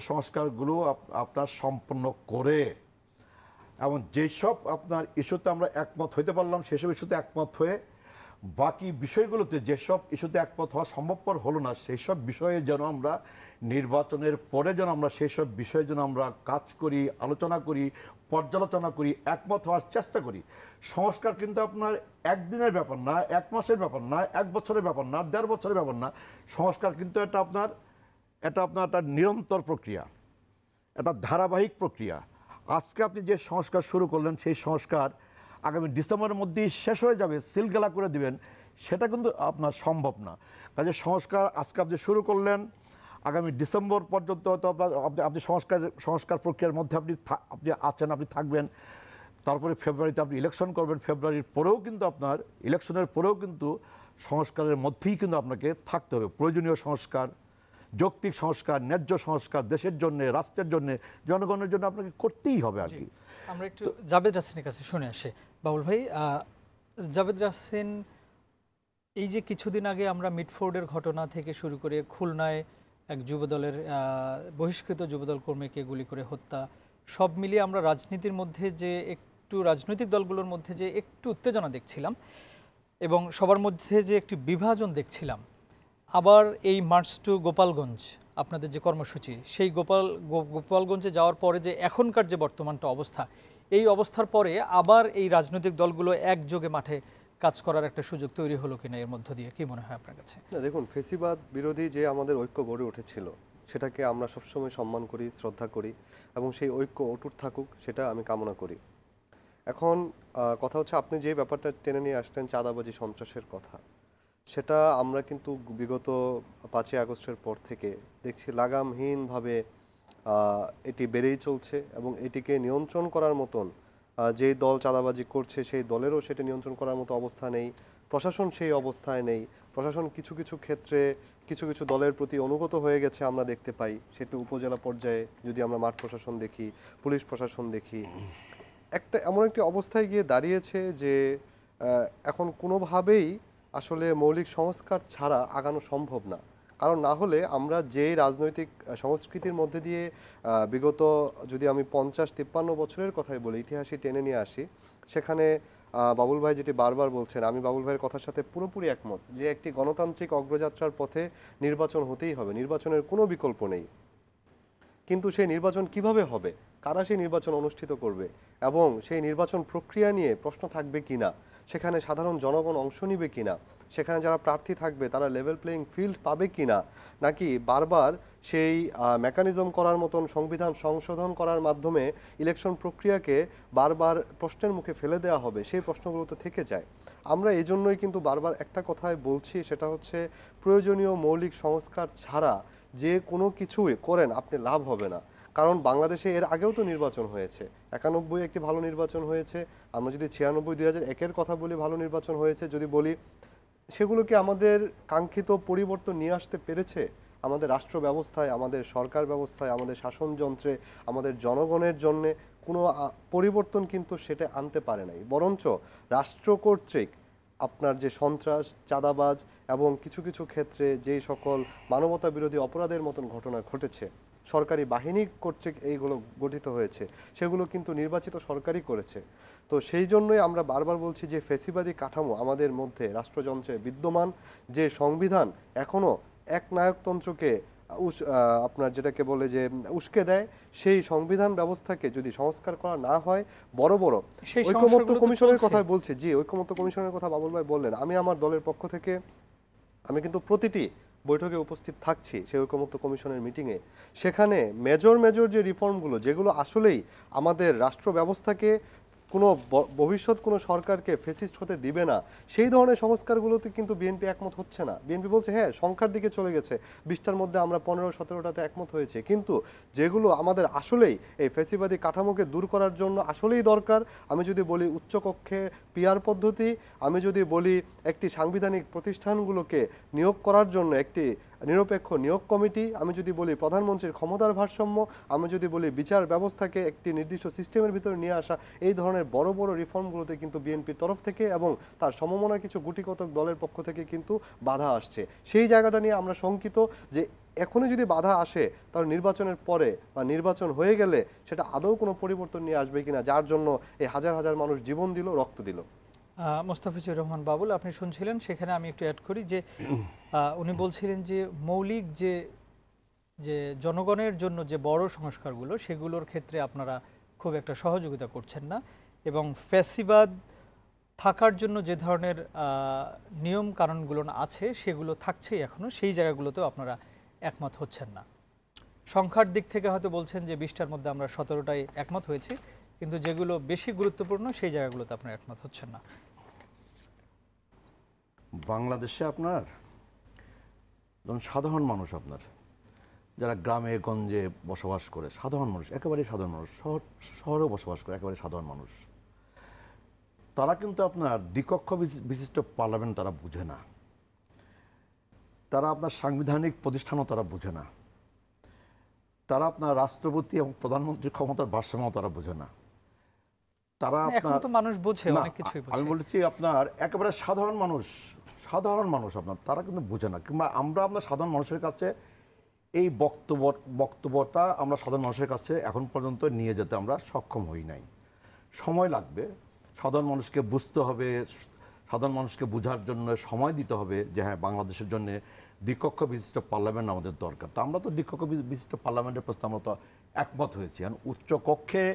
সংস্কারগুলো আপনার সম্পন্ন করে, এবং যেসব আপনার ইস্যুতে আমরা একমত হইতে পারলাম সেসব ইস্যুতে একমত হয়ে বাকি বিষয়গুলোতে যেসব ইস্যুতে একমত হওয়া সম্ভবপর হলো না সেই সব বিষয়ে যেন আমরা নির্বাচনের পরে যেন আমরা সেই সব বিষয়ে যেন আমরা কাজ করি, আলোচনা করি, পর্যালোচনা করি, একমত হওয়ার চেষ্টা করি। সংস্কার কিন্তু আপনার একদিনের ব্যাপার না, 1 মাসের ব্যাপার না, 1 বছরের ব্যাপার না, 1.5 বছরের ব্যাপার না। সংস্কার কিন্তু এটা আপনার একটা নিরন্তর প্রক্রিয়া, একটা ধারাবাহিক প্রক্রিয়া। আজকে আপনি যে সংস্কার শুরু করলেন সেই সংস্কার আগামী ডিসেম্বরের মধ্যেই শেষ হয়ে যাবে, সিলগালা করে দিবেন, সেটা কিন্তু আপনার সম্ভব না। কাজে সংস্কার আজকে আপনি শুরু করলেন, আগামী ডিসেম্বর পর্যন্ত হয়তো আপনি সংস্কার প্রক্রিয়ার মধ্যে আপনি আছেন, আপনি থাকবেন। তারপরে ফেব্রুয়ারিতে আপনি ইলেকশন করবেন, ফেব্রুয়ারির পরেও কিন্তু আপনার ইলেকশনের পরেও কিন্তু সংস্কারের মধ্যেই কিন্তু আপনাকে থাকতে হবে। প্রয়োজনীয় সংস্কার, যৌক্তিক সংস্কার, ন্যায্য সংস্কার দেশের জন্য, রাষ্ট্রের জন্য, জনগণের জন্য আপনাকে করতেই হবে আর কি। আমরা একটু জাভেদ রাসিনের কাছে শুনে আসি। বাবুল ভাই, জাভেদ রাসিন, এই যে কিছুদিন আগে আমরা মিটফোর্ডের ঘটনা থেকে শুরু করে খুলনায় এক যুবদলের বহিষ্কৃত যুবদল কর্মীকে গুলি করে হত্যা, সব মিলিয়ে আমরা রাজনীতির মধ্যে যে একটু, রাজনৈতিক দলগুলোর মধ্যে যে একটু উত্তেজনা দেখছিলাম এবং সবার মধ্যে যে একটি বিভাজন দেখছিলাম, আবার এই মার্চ টু গোপালগঞ্জ আপনাদের যে কর্মসূচি, সেই গোপালগঞ্জে যাওয়ার পরে যে এখনকার যে বর্তমানটা অবস্থা, এই অবস্থার পরে আবার এই রাজনৈতিক দলগুলো একযোগে মাঠে কাজ করার একটা সুযোগ তৈরি হলো কিনা এর মধ্য দিয়ে, কি মনে হয় আপনার কাছে? না, দেখুন, ফেসিবাদ বিরোধী যে আমাদের ঐক্য গড়ে উঠেছিল সেটাকে আমরা সবসময় সম্মান করি, শ্রদ্ধা করি এবং সেই ঐক্য অটুট থাকুক সেটা আমি কামনা করি। এখন কথা হচ্ছে, আপনি যে ব্যাপারটা টেনে নিয়ে আসলেন চাঁদাবাজি সন্ত্রাসের কথা, সেটা আমরা কিন্তু বিগত 5ই আগস্টের পর থেকে দেখছি লাগামহীনভাবে এটি বেড়েই চলছে এবং এটিকে নিয়ন্ত্রণ করার মতন যেই দল চাঁদাবাজি করছে সেই দলেরও সেটা নিয়ন্ত্রণ করার মতো অবস্থা নেই, প্রশাসন সেই অবস্থায় নেই। প্রশাসন কিছু কিছু ক্ষেত্রে কিছু কিছু দলের প্রতি অনুগত হয়ে গেছে আমরা দেখতে পাই, সেটা উপজেলা পর্যায়ে যদি আমরা মাঠ প্রশাসন দেখি, পুলিশ প্রশাসন দেখি, এমন একটি অবস্থায় গিয়ে দাঁড়িয়েছে যে এখন কোনোভাবেই আসলে মৌলিক সংস্কার ছাড়া আগানো সম্ভব না। কারণ না হলে আমরা যেই রাজনৈতিক সংস্কৃতির মধ্যে দিয়ে বিগত, যদি আমি 50-53 বছরের কথাই বলি, ইতিহাসই টেনে নিয়ে আসি, সেখানে বাবুল ভাই যেটি বারবার বলছেন, আমি বাবুল ভাইয়ের কথার সাথে পুরোপুরি একমত যে একটি গণতান্ত্রিক অগ্রযাত্রার পথে নির্বাচন হতেই হবে, নির্বাচনের কোনো বিকল্প নেই। কিন্তু সেই নির্বাচন কিভাবে হবে, কারা সেই নির্বাচন অনুষ্ঠিত করবে এবং সেই নির্বাচন প্রক্রিয়া নিয়ে প্রশ্ন থাকবে কিনা, সেখানে সাধারণ জনগণ অংশ নিবে কিনা, সেখানে যারা প্রার্থী থাকবে তারা লেভেল প্লেইং ফিল্ড পাবে কিনা, নাকি বারবার সেই মেকানিজম করার মতন সংবিধান সংশোধন করার মাধ্যমে ইলেকশন প্রক্রিয়াকে বারবার প্রশ্নের মুখে ফেলে দেওয়া হবে, সেই প্রশ্নগুলো তো থেকে যায়। আমরা এই জন্যই কিন্তু বারবার একটা কথাই বলছি, সেটা হচ্ছে প্রয়োজনীয় মৌলিক সংস্কার ছাড়া যে কোনো কিছুই করেন আপনি লাভ হবে না। কারণ বাংলাদেশে এর আগেও তো নির্বাচন হয়েছে, 91 একটি ভালো নির্বাচন হয়েছে, আমরা যদি 96-2001-এর কথা বলি ভালো নির্বাচন হয়েছে, যদি বলি সেগুলো কি আমাদের কাঙ্ক্ষিত পরিবর্তন নিয়ে আসতে পেরেছে? আমাদের রাষ্ট্র ব্যবস্থায়, আমাদের সরকার ব্যবস্থায়, আমাদের শাসনযন্ত্রে, আমাদের জনগণের জন্যে কোনো পরিবর্তন কিন্তু সেটা আনতে পারে নাই। বরঞ্চ রাষ্ট্র কর্তৃক আপনার যে সন্ত্রাস, চাঁদাবাজ এবং কিছু কিছু ক্ষেত্রে যেই সকল মানবতা বিরোধী অপরাধের মতন ঘটনা ঘটেছে, সরকারি বাহিনী কর্তৃক এইগুলো গঠিত হয়েছে, সেগুলো কিন্তু নির্বাচিত সরকারই করেছে। তো সেই জন্যই আমরা বারবার বলছি যে ফ্যাসিবাদী কাঠামো আমাদের মধ্যে রাষ্ট্রযন্ত্রে বিদ্যমান, যে সংবিধান এখনও একনায়কতন্ত্রকে আপনার যেটাকে বলে যে উস্কে দেয়, সেই সংবিধান ব্যবস্থাকে যদি সংস্কার করা না হয়, বড় বড় ঐকমত্য কমিশনের কথা বলছে, জি ঐকমত্য কমিশনের কথা বাবুল ভাই বললেন, আমি আমার দলের পক্ষ থেকে আমি কিন্তু প্রতিটি বৈঠকে উপস্থিত থাকছি, সেই ঐকমত্য কমিশনের মিটিংয়ে। সেখানে মেজর যে রিফর্মগুলো, যেগুলো আসলেই আমাদের রাষ্ট্র ব্যবস্থাকে কোনো ভবিষ্যৎ কোনো সরকারকে ফেসিস্ট হতে দিবে না, সেই ধরনের সংস্কারগুলোতে কিন্তু বিএনপি একমত হচ্ছে না। বিএনপি বলছে হ্যাঁ সংখ্যার দিকে চলে গেছে, 20টার মধ্যে আমরা 15-17টাতে একমত হয়েছে, কিন্তু যেগুলো আমাদের আসলেই এই ফ্যাসিবাদী কাঠামোকে দূর করার জন্য আসলেই দরকার, আমি যদি বলি উচ্চকক্ষে পিআর পদ্ধতি, আমি যদি বলি একটি সাংবিধানিক প্রতিষ্ঠানগুলোকে নিয়োগ করার জন্য একটি নিরপেক্ষ নিয়োগ কমিটি, আমি যদি বলি প্রধানমন্ত্রীর ক্ষমতার ভারসাম্য, আমি যদি বলি বিচার ব্যবস্থাকে একটি নির্দিষ্ট সিস্টেমের ভিতরে নিয়ে আসা, এই ধরনের বড় বড় রিফর্মগুলোতে কিন্তু বিএনপির তরফ থেকে এবং তার সমমনা কিছু গুটিকতক দলের পক্ষ থেকে কিন্তু বাধা আসছে। সেই জায়গাটা নিয়ে আমরা শঙ্কিত যে এখনই যদি বাধা আসে তাহলে নির্বাচনের পরে বা নির্বাচন হয়ে গেলে সেটা আদৌ কোনো পরিবর্তন নিয়ে আসবে কিনা, যার জন্য এই হাজার হাজার মানুষ জীবন দিল, রক্ত দিল। মোস্তাফিজুর রহমান বাবুল, আপনি শুনছিলেন, সেখানে আমি একটু অ্যাড করি যে উনি বলছিলেন যে মৌলিক যে জনগণের জন্য যে বড় সংস্কারগুলো, সেগুলোর ক্ষেত্রে আপনারা খুব একটা সহযোগিতা করছেন না, এবং ফ্যাসিবাদ থাকার জন্য যে ধরনের নিয়ম কানুনগুলো আছে সেগুলো থাকছেই এখনও, সেই জায়গাগুলোতেও আপনারা একমত হচ্ছেন না। সংখ্যার দিক থেকে হয়তো বলছেন যে 20টার মধ্যে আমরা 17টায় একমত হয়েছি, কিন্তু যেগুলো বেশি গুরুত্বপূর্ণ সেই জায়গাগুলোতে আপনারা একমত হচ্ছেন না। বাংলাদেশে আপনার সাধারণ মানুষ, আপনার যারা গ্রামে গঞ্জে বসবাস করে সাধারণ মানুষ, একেবারে সাধারণ মানুষ, শহরেও বসবাস করে একেবারে সাধারণ মানুষ, তারা কিন্তু আপনার দ্বিকক্ষ বিশিষ্ট পার্লামেন্ট তারা বুঝে না, তারা আপনার সাংবিধানিক প্রতিষ্ঠানও তারা বুঝে না, তারা আপনার রাষ্ট্রপতি এবং প্রধানমন্ত্রীর ক্ষমতার ভারসাম্য তারা বুঝে না। তারা এখন তো মানুষ বোঝে, অনেক কিছুই বোঝে। আমি বলেছি আপনার একেবারে সাধারণ মানুষ আপনার তারা কিন্তু বোঝে না, কিংবা আমরা আপনার সাধারণ মানুষের কাছে এই বক্তব্যটা আমরা সাধারণ মানুষের কাছে এখন পর্যন্ত নিয়ে যেতে আমরা সক্ষম হই নাই। সময় লাগবে, সাধারণ মানুষকে বুঝতে হবে, সাধারণ মানুষকে বোঝার জন্য সময় দিতে হবে যে হ্যাঁ বাংলাদেশের জন্য দ্বিকক্ষ বিশিষ্ট পার্লামেন্ট আমাদের দরকার। তো আমরা তো দ্বিকক্ষ বিশিষ্ট পার্লামেন্টের প্রস্তাব আমরা তো একমত হয়েছি। এখন উচ্চ কক্ষে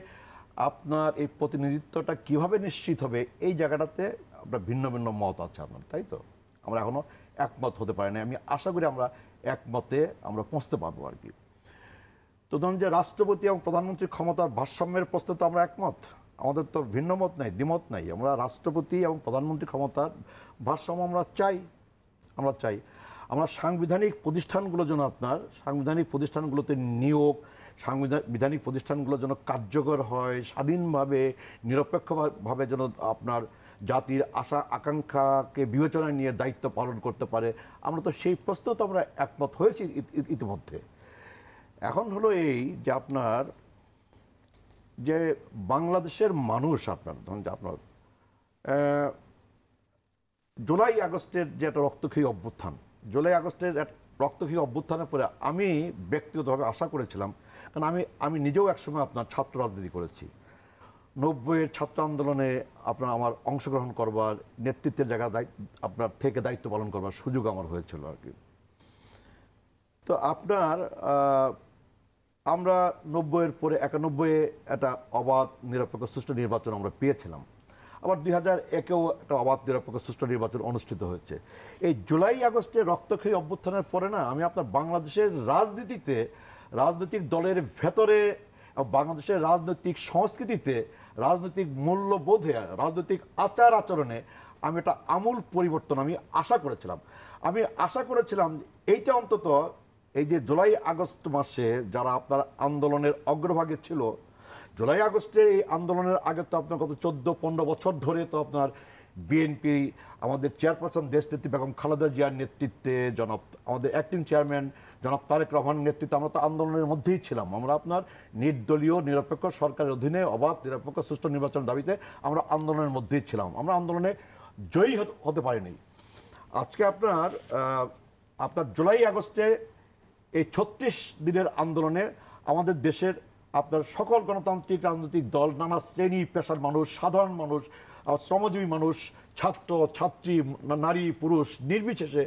আপনার এই প্রতিনিধিত্বটা কিভাবে নিশ্চিত হবে এই জায়গাটাতে আপনার ভিন্ন ভিন্ন মত আছে আপনার, তাই তো আমরা এখনো একমত হতে পারি না। আমি আশা করি আমরা একমতে আমরা পৌঁছতে পারবো আর কি। তো ধরুন যে রাষ্ট্রপতি এবং প্রধানমন্ত্রীর ক্ষমতার ভারসাম্যের প্রশ্নে তো আমরা একমত, আমাদের তো ভিন্ন মত নাই, দ্বিমত নাই। আমরা রাষ্ট্রপতি এবং প্রধানমন্ত্রী ক্ষমতার ভারসাম্য আমরা চাই। আমরা সাংবিধানিক প্রতিষ্ঠানগুলো যেন আপনার সাংবিধানিক প্রতিষ্ঠানগুলোতে নিয়োগ, সাংবিধানিক প্রতিষ্ঠানগুলো যেন কার্যকর হয়, স্বাধীনভাবে নিরপেক্ষভাবে যেন আপনার জাতির আশা আকাঙ্ক্ষাকে বিবেচনায় নিয়ে দায়িত্ব পালন করতে পারে। আমরা তো সেই প্রশ্নেও তো আমরা একমত হয়েছি ইতিমধ্যে। এখন হলো এই যে আপনার যে বাংলাদেশের মানুষ আপনার ধরুন যে আপনার জুলাই আগস্টের যে একটা রক্তক্ষয়ী অভ্যুত্থান, জুলাই আগস্টের রক্তক্ষয়ী অভ্যুত্থানের পরে আমি ব্যক্তিগতভাবে আশা করেছিলাম, কারণ আমি নিজেও একসময় আপনার ছাত্র রাজনীতি করেছি, 90-এর ছাত্র আন্দোলনে আপনার আমার অংশগ্রহণ করবার, নেতৃত্বের জায়গা আপনার থেকে দায়িত্ব পালন করবার সুযোগ আমার হয়েছিল আর কি। তো আপনার আমরা 90-এর পরে 91-এ একটা অবাধ নিরপেক্ষ সুষ্ঠু নির্বাচন আমরা পেয়েছিলাম। আবার 2001-এও একটা অবাধ নিরপেক্ষ সুষ্ঠু নির্বাচন অনুষ্ঠিত হয়েছে। এই জুলাই আগস্টের রক্তক্ষয়ী অভ্যুত্থানের পরে না আমি আপনার বাংলাদেশের রাজনীতিতে, রাজনৈতিক দলের ভেতরে, বাংলাদেশের রাজনৈতিক সংস্কৃতিতে, রাজনৈতিক মূল্যবোধে, রাজনৈতিক আচার আচরণে আমি একটা আমূল পরিবর্তন আমি আশা করেছিলাম। এইটা অন্তত এই যে জুলাই আগস্ট মাসে যারা আপনার আন্দোলনের অগ্রভাগে ছিল, জুলাই আগস্টে এই আন্দোলনের আগে তো আপনার গত 14-15 বছর ধরে তো আপনার বিএনপি, আমাদের চেয়ারপারসন দেশনেত্রী বেগম খালেদা জিয়ার নেতৃত্বে, আমাদের অ্যাক্টিং চেয়ারম্যান জনাব তারেক রহমানের নেতৃত্বে আমরা তো আন্দোলনের মধ্যেই ছিলাম। আমরা আপনার নির্দলীয় নিরপেক্ষ সরকারের অধীনে অবাধ নিরপেক্ষ সুষ্ঠু নির্বাচন দাবিতে আমরা আন্দোলনের মধ্যেই ছিলাম। আমরা আন্দোলনে জয়ী হতে পারিনি। আজকে আপনার জুলাই আগস্টে এই 36 দিনের আন্দোলনে আমাদের দেশের আপনার সকল গণতান্ত্রিক রাজনৈতিক দল, নানা শ্রেণী পেশার মানুষ, সাধারণ মানুষ, শ্রমজীবী মানুষ, ছাত্র ছাত্রী, নারী পুরুষ নির্বিশেষে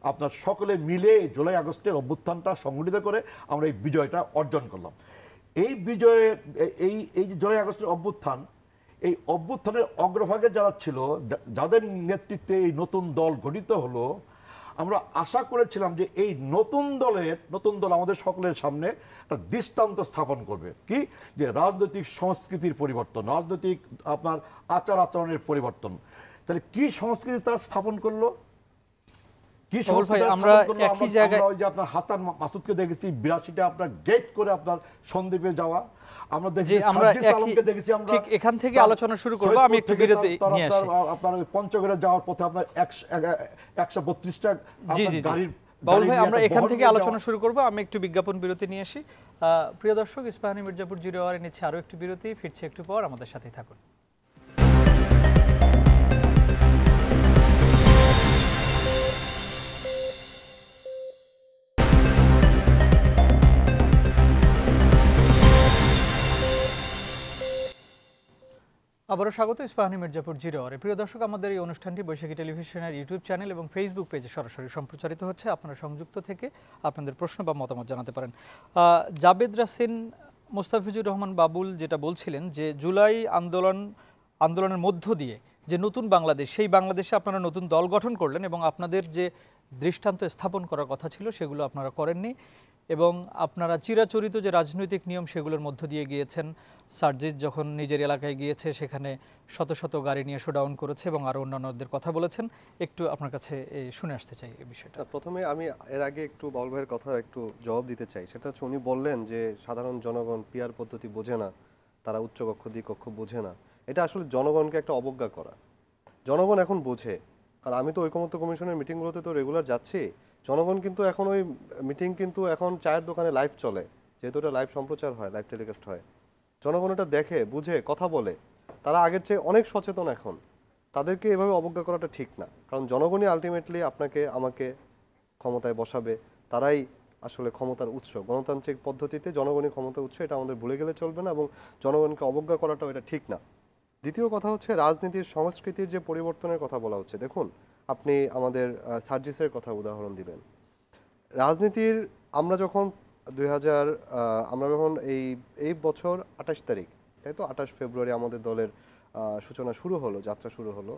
আপনার সকলে মিলে জুলাই আগস্টের অভ্যুত্থানটা সংগঠিত করে আমরা এই বিজয়টা অর্জন করলাম। এই বিজয়ে এই যে জুলাই আগস্টের অভ্যুত্থান, এই অভ্যুত্থানের অগ্রভাগে যারা ছিল, যাদের নেতৃত্বে এই নতুন দল গঠিত হলো, আমরা আশা করেছিলাম যে এই নতুন দল আমাদের সকলের সামনে একটা দৃষ্টান্ত স্থাপন করবে, কি যে রাজনৈতিক সংস্কৃতির পরিবর্তন, রাজনৈতিক আপনার আচার আচরণের পরিবর্তন। তাহলে কি সংস্কৃতি তারা স্থাপন করলো, কি সংস্কৃতি আমরা একই জায়গায় ওই যে আপনার হাসান মাসুদকে দেখেছি 82টা আপনার গেট করে আপনার সন্দ্বীপে যাওয়া, আমরা দেখেছি সাজ্জিদ আলমকে দেখেছি। আমরা ঠিক এখান থেকে আলোচনা শুরু করব, আমি একটু বিরতি নিয়ে আসি। আপনার পঞ্চগড়ে যাওয়ার পথে আপনার 132টা গাড়ির বাউল ভাই, আমরা এখান থেকে আলোচনা শুরু করব, আমি একটু বিজ্ঞাপন বিরতি নিয়ে আসি। প্রিয় দর্শক, ইস্পাহানী মির্জাপুর 0 আওয়ারে নিচ্ছে আরো একটু বিরতি, ফিরছে একটু পর, আমাদের সাথেই থাকুন। আবারও স্বাগত ইস্পাহানী মির্জাপুর 0 আওয়ারে। প্রিয় দর্শক, আমাদের এই অনুষ্ঠানটি বৈশাখী টেলিভিশনের ইউটিউব চ্যানেল এবং ফেসবুক পেজে সরাসরি সম্প্রচারিত হচ্ছে। আপনারা সংযুক্ত থেকে আপনাদের প্রশ্ন বা মতামত জানাতে পারেন। জাবেদ রাসিন মোস্তাফিজুর রহমান বাবুল যেটা বলছিলেন যে জুলাই আন্দোলনের মধ্য দিয়ে যে নতুন বাংলাদেশ, সেই বাংলাদেশে আপনারা নতুন দল গঠন করলেন এবং আপনাদের যে দৃষ্টান্ত স্থাপন করার কথা ছিল সেগুলো আপনারা করেননি এবং আপনারা চিরাচরিত যে রাজনৈতিক নিয়ম সেগুলোর মধ্য দিয়ে গিয়েছেন। সার্জিস যখন নিজের এলাকায় গিয়েছে সেখানে শত শত গাড়ি নিয়ে শোডাউন করেছে এবং আরও অন্যান্যদের কথা বলেছেন। একটু আপনার কাছে শুনে আসতে চাই এই বিষয়টা। প্রথমে আমি এর আগে একটু বাউল ভাইয়ের কথা একটু জবাব দিতে চাই। সেটা হচ্ছে উনি বললেন যে সাধারণ জনগণ পিআর পদ্ধতি বোঝে না, তারা উচ্চকক্ষ দ্বিকক্ষ বোঝে না। এটা আসলে জনগণকে একটা অবজ্ঞা করা। জনগণ এখন বোঝে, কারণ আমি তো ঐকমত্য কমিশনের মিটিংগুলোতে তো রেগুলার যাচ্ছি। জনগণ কিন্তু এখন ওই মিটিং কিন্তু এখন চায়ের দোকানে লাইভ চলে, যেহেতু ওটা লাইভ সম্প্রচার হয়, লাইভ টেলিকাস্ট হয়। জনগণ এটা দেখে, বুঝে, কথা বলে। তারা আগের চেয়ে অনেক সচেতন এখন। তাদেরকে এভাবে অবজ্ঞা করাটা ঠিক না, কারণ জনগণই আলটিমেটলি আপনাকে আমাকে ক্ষমতায় বসাবে। তারাই আসলে ক্ষমতার উৎস। গণতান্ত্রিক পদ্ধতিতে জনগণই ক্ষমতার উৎস, এটা আমাদের ভুলে গেলে চলবে না, এবং জনগণকে অবজ্ঞা করাটাও এটা ঠিক না। দ্বিতীয় কথা হচ্ছে রাজনীতির সংস্কৃতির যে পরিবর্তনের কথা বলা হচ্ছে। দেখুন, আপনি আমাদের সার্জিসের কথা উদাহরণ দিলেন। রাজনীতির আমরা যখন আমরা যখন এই বছর 28 তারিখ, তাই তো 28 ফেব্রুয়ারি আমাদের দলের সূচনা শুরু হলো, যাত্রা শুরু হলো।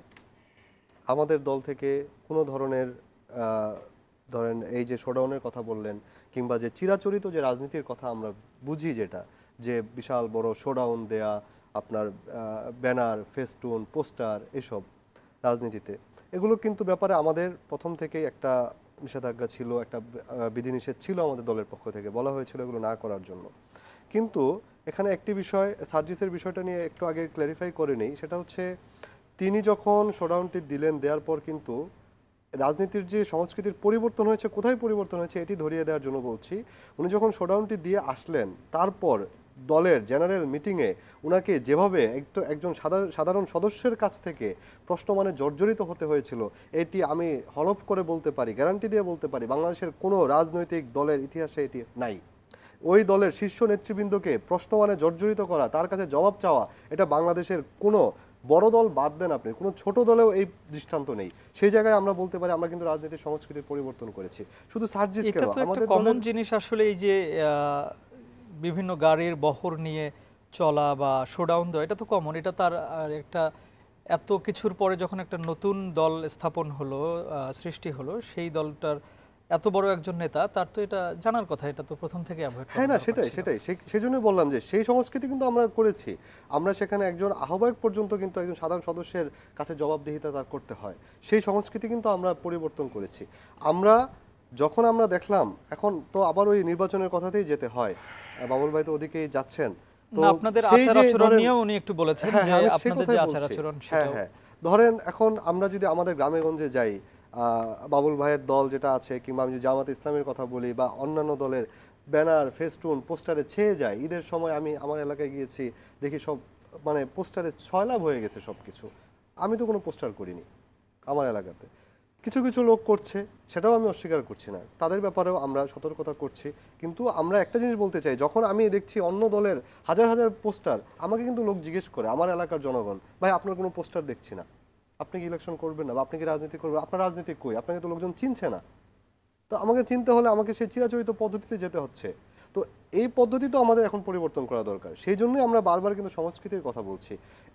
আমাদের দল থেকে কোনো ধরনের ধরেন এই যে শোডাউনের কথা বললেন, কিংবা যে চিরাচরিত যে রাজনীতির কথা আমরা বুঝি, যেটা যে বিশাল বড় শোডাউন দেয়া, আপনার ব্যানার, ফেস্টুন, পোস্টার, এসব রাজনীতিতে, এগুলো কিন্তু ব্যাপারে আমাদের প্রথম থেকেই একটা নিষেধাজ্ঞা ছিল, একটা বিধিনিষেধ ছিল আমাদের দলের পক্ষ থেকে, বলা হয়েছিল এগুলো না করার জন্য। কিন্তু এখানে একটি বিষয়, সার্জিসের বিষয়টা নিয়ে একটু আগে ক্ল্যারিফাই করে নেই। সেটা হচ্ছে তিনি যখন শোডাউনটি দিলেন, দেওয়ার পর কিন্তু রাজনীতির যে সংস্কৃতির পরিবর্তন হয়েছে, কোথায় পরিবর্তন হয়েছে এটি ধরিয়ে দেওয়ার জন্য বলছি। উনি যখন শোডাউনটি দিয়ে আসলেন, তারপর দলের জেনারেল মিটিংয়ে উনাকে যেভাবে একজন সাধারণ সদস্যের কাছ থেকে প্রশ্ন মানে জর্জরিত হতে হয়েছিল, এটি আমি হলফ করে বলতে পারি, গ্যারান্টি দিয়ে বলতে পারি, বাংলাদেশের কোনো রাজনৈতিক দলের ইতিহাসে এটি নাই। ওই দলের শীর্ষ নেতৃবৃন্দকে প্রশ্ন মানে জর্জরিত করা, তার কাছে জবাব চাওয়া, এটা বাংলাদেশের কোনো বড় দল বাদ দেন আপনি, কোনো ছোট দলেও এই দৃষ্টান্ত নেই। সেই জায়গায় আমরা বলতে পারি আমরা কিন্তু রাজনীতির সংস্কৃতির পরিবর্তন করেছি। শুধু সার্জিস কেন, আমাদের কমন জিনিস আসলে এই যে বিভিন্ন গাড়ির বহর নিয়ে চলা বা শোডাউন দেওয়া, এটা তো কমন। এটা তার একটা এত কিছুর পরে যখন একটা নতুন দল স্থাপন হলো, সৃষ্টি হলো, সেই দলটার এত বড় একজন নেতা, তার তো এটা জানার কথা, এটা তো প্রথম থেকে অ্যাভয়েড করা। হ্যাঁ, না, সেটাই সেই জন্যই বললাম যে সেই সংস্কৃতি কিন্তু আমরা করেছি। আমরা সেখানে একজন আহ্বায়ক পর্যন্ত কিন্তু একজন সাধারণ সদস্যের কাছে জবাবদিহিতা তার করতে হয়, সেই সংস্কৃতি কিন্তু আমরা পরিবর্তন করেছি। যখন আমরা দেখলাম, এখন তো আবার ওই নির্বাচনের কথাতেই যেতে হয়, বাবুল ভাই তো ওদিকেই যাচ্ছেন, তো আপনাদের আচার আচরণ নিয়েও উনি একটু বলেছেন যে আপনাদের যে আচার আচরণ, হ্যাঁ, ধরেন এখন আমরা যদি আমাদের গ্রামে গঞ্জে যাই, বাবুল ভাইয়ের দল যেটা আছে, কিংবা আমি যদি জামাত ইসলামের কথা বলি, বা অন্যান্য দলের ব্যানার, ফেস্টুন, পোস্টারে ছেয়ে যায়। ঈদের সময় আমি আমার এলাকায় গিয়েছি, দেখি সব মানে পোস্টারে ছয়লাভ হয়ে গেছে সব কিছু। আমি তো কোনো পোস্টার করিনি আমার এলাকাতে, কিছু কিছু লোক করছে, সেটাও আমি অস্বীকার করছি না, তাদের ব্যাপারেও আমরা সতর্কতা করছি। কিন্তু আমরা একটা জিনিস বলতে চাই, যখন আমি দেখছি অন্য দলের হাজার হাজার পোস্টার, আমাকে কিন্তু লোক জিজ্ঞেস করে, আমার এলাকার জনগণ, ভাই আপনার কোনো পোস্টার দেখছি না, আপনি কি ইলেকশন করবেন না, বা আপনি কি রাজনীতি করবেন, আপনার রাজনীতি কই, আপনাকে তো লোকজন চিনছে না। তো আমাকে চিনতে হলে আমাকে সেই চিরাচরিত পদ্ধতিতে যেতে হচ্ছে। তো এই পদ্ধতি তো আমাদের এখন পরিবর্তন করা দরকার। সেই জন্যই আমরা বারবার কিন্তু সংস্কৃতির কথা বলছি।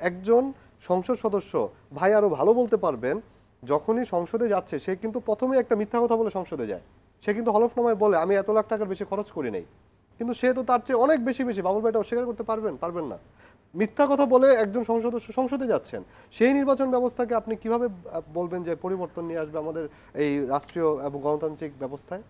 একজন সংসদ সদস্য ভাই আরো ভালো বলতে পারবেন, যখনই সংসদে যাচ্ছে সে কিন্তু প্রথমে একটা মিথ্যা কথা বলে সংসদে যায়। সে কিন্তু হলফনামায় বলে আমি এত লাখ টাকার বেশি খরচ করি নাই, কিন্তু সে তো তার চেয়ে অনেক বেশি বাবুল ভাইটা অস্বীকার করতে পারবেন না। মিথ্যা কথা বলে একজন সংসদে যাচ্ছেন, সেই নির্বাচন ব্যবস্থাকে আপনি কিভাবে বলবেন যে পরিবর্তন নিয়ে আসবে আমাদের এই রাষ্ট্রীয় এবং গণতান্ত্রিক ব্যবস্থায়?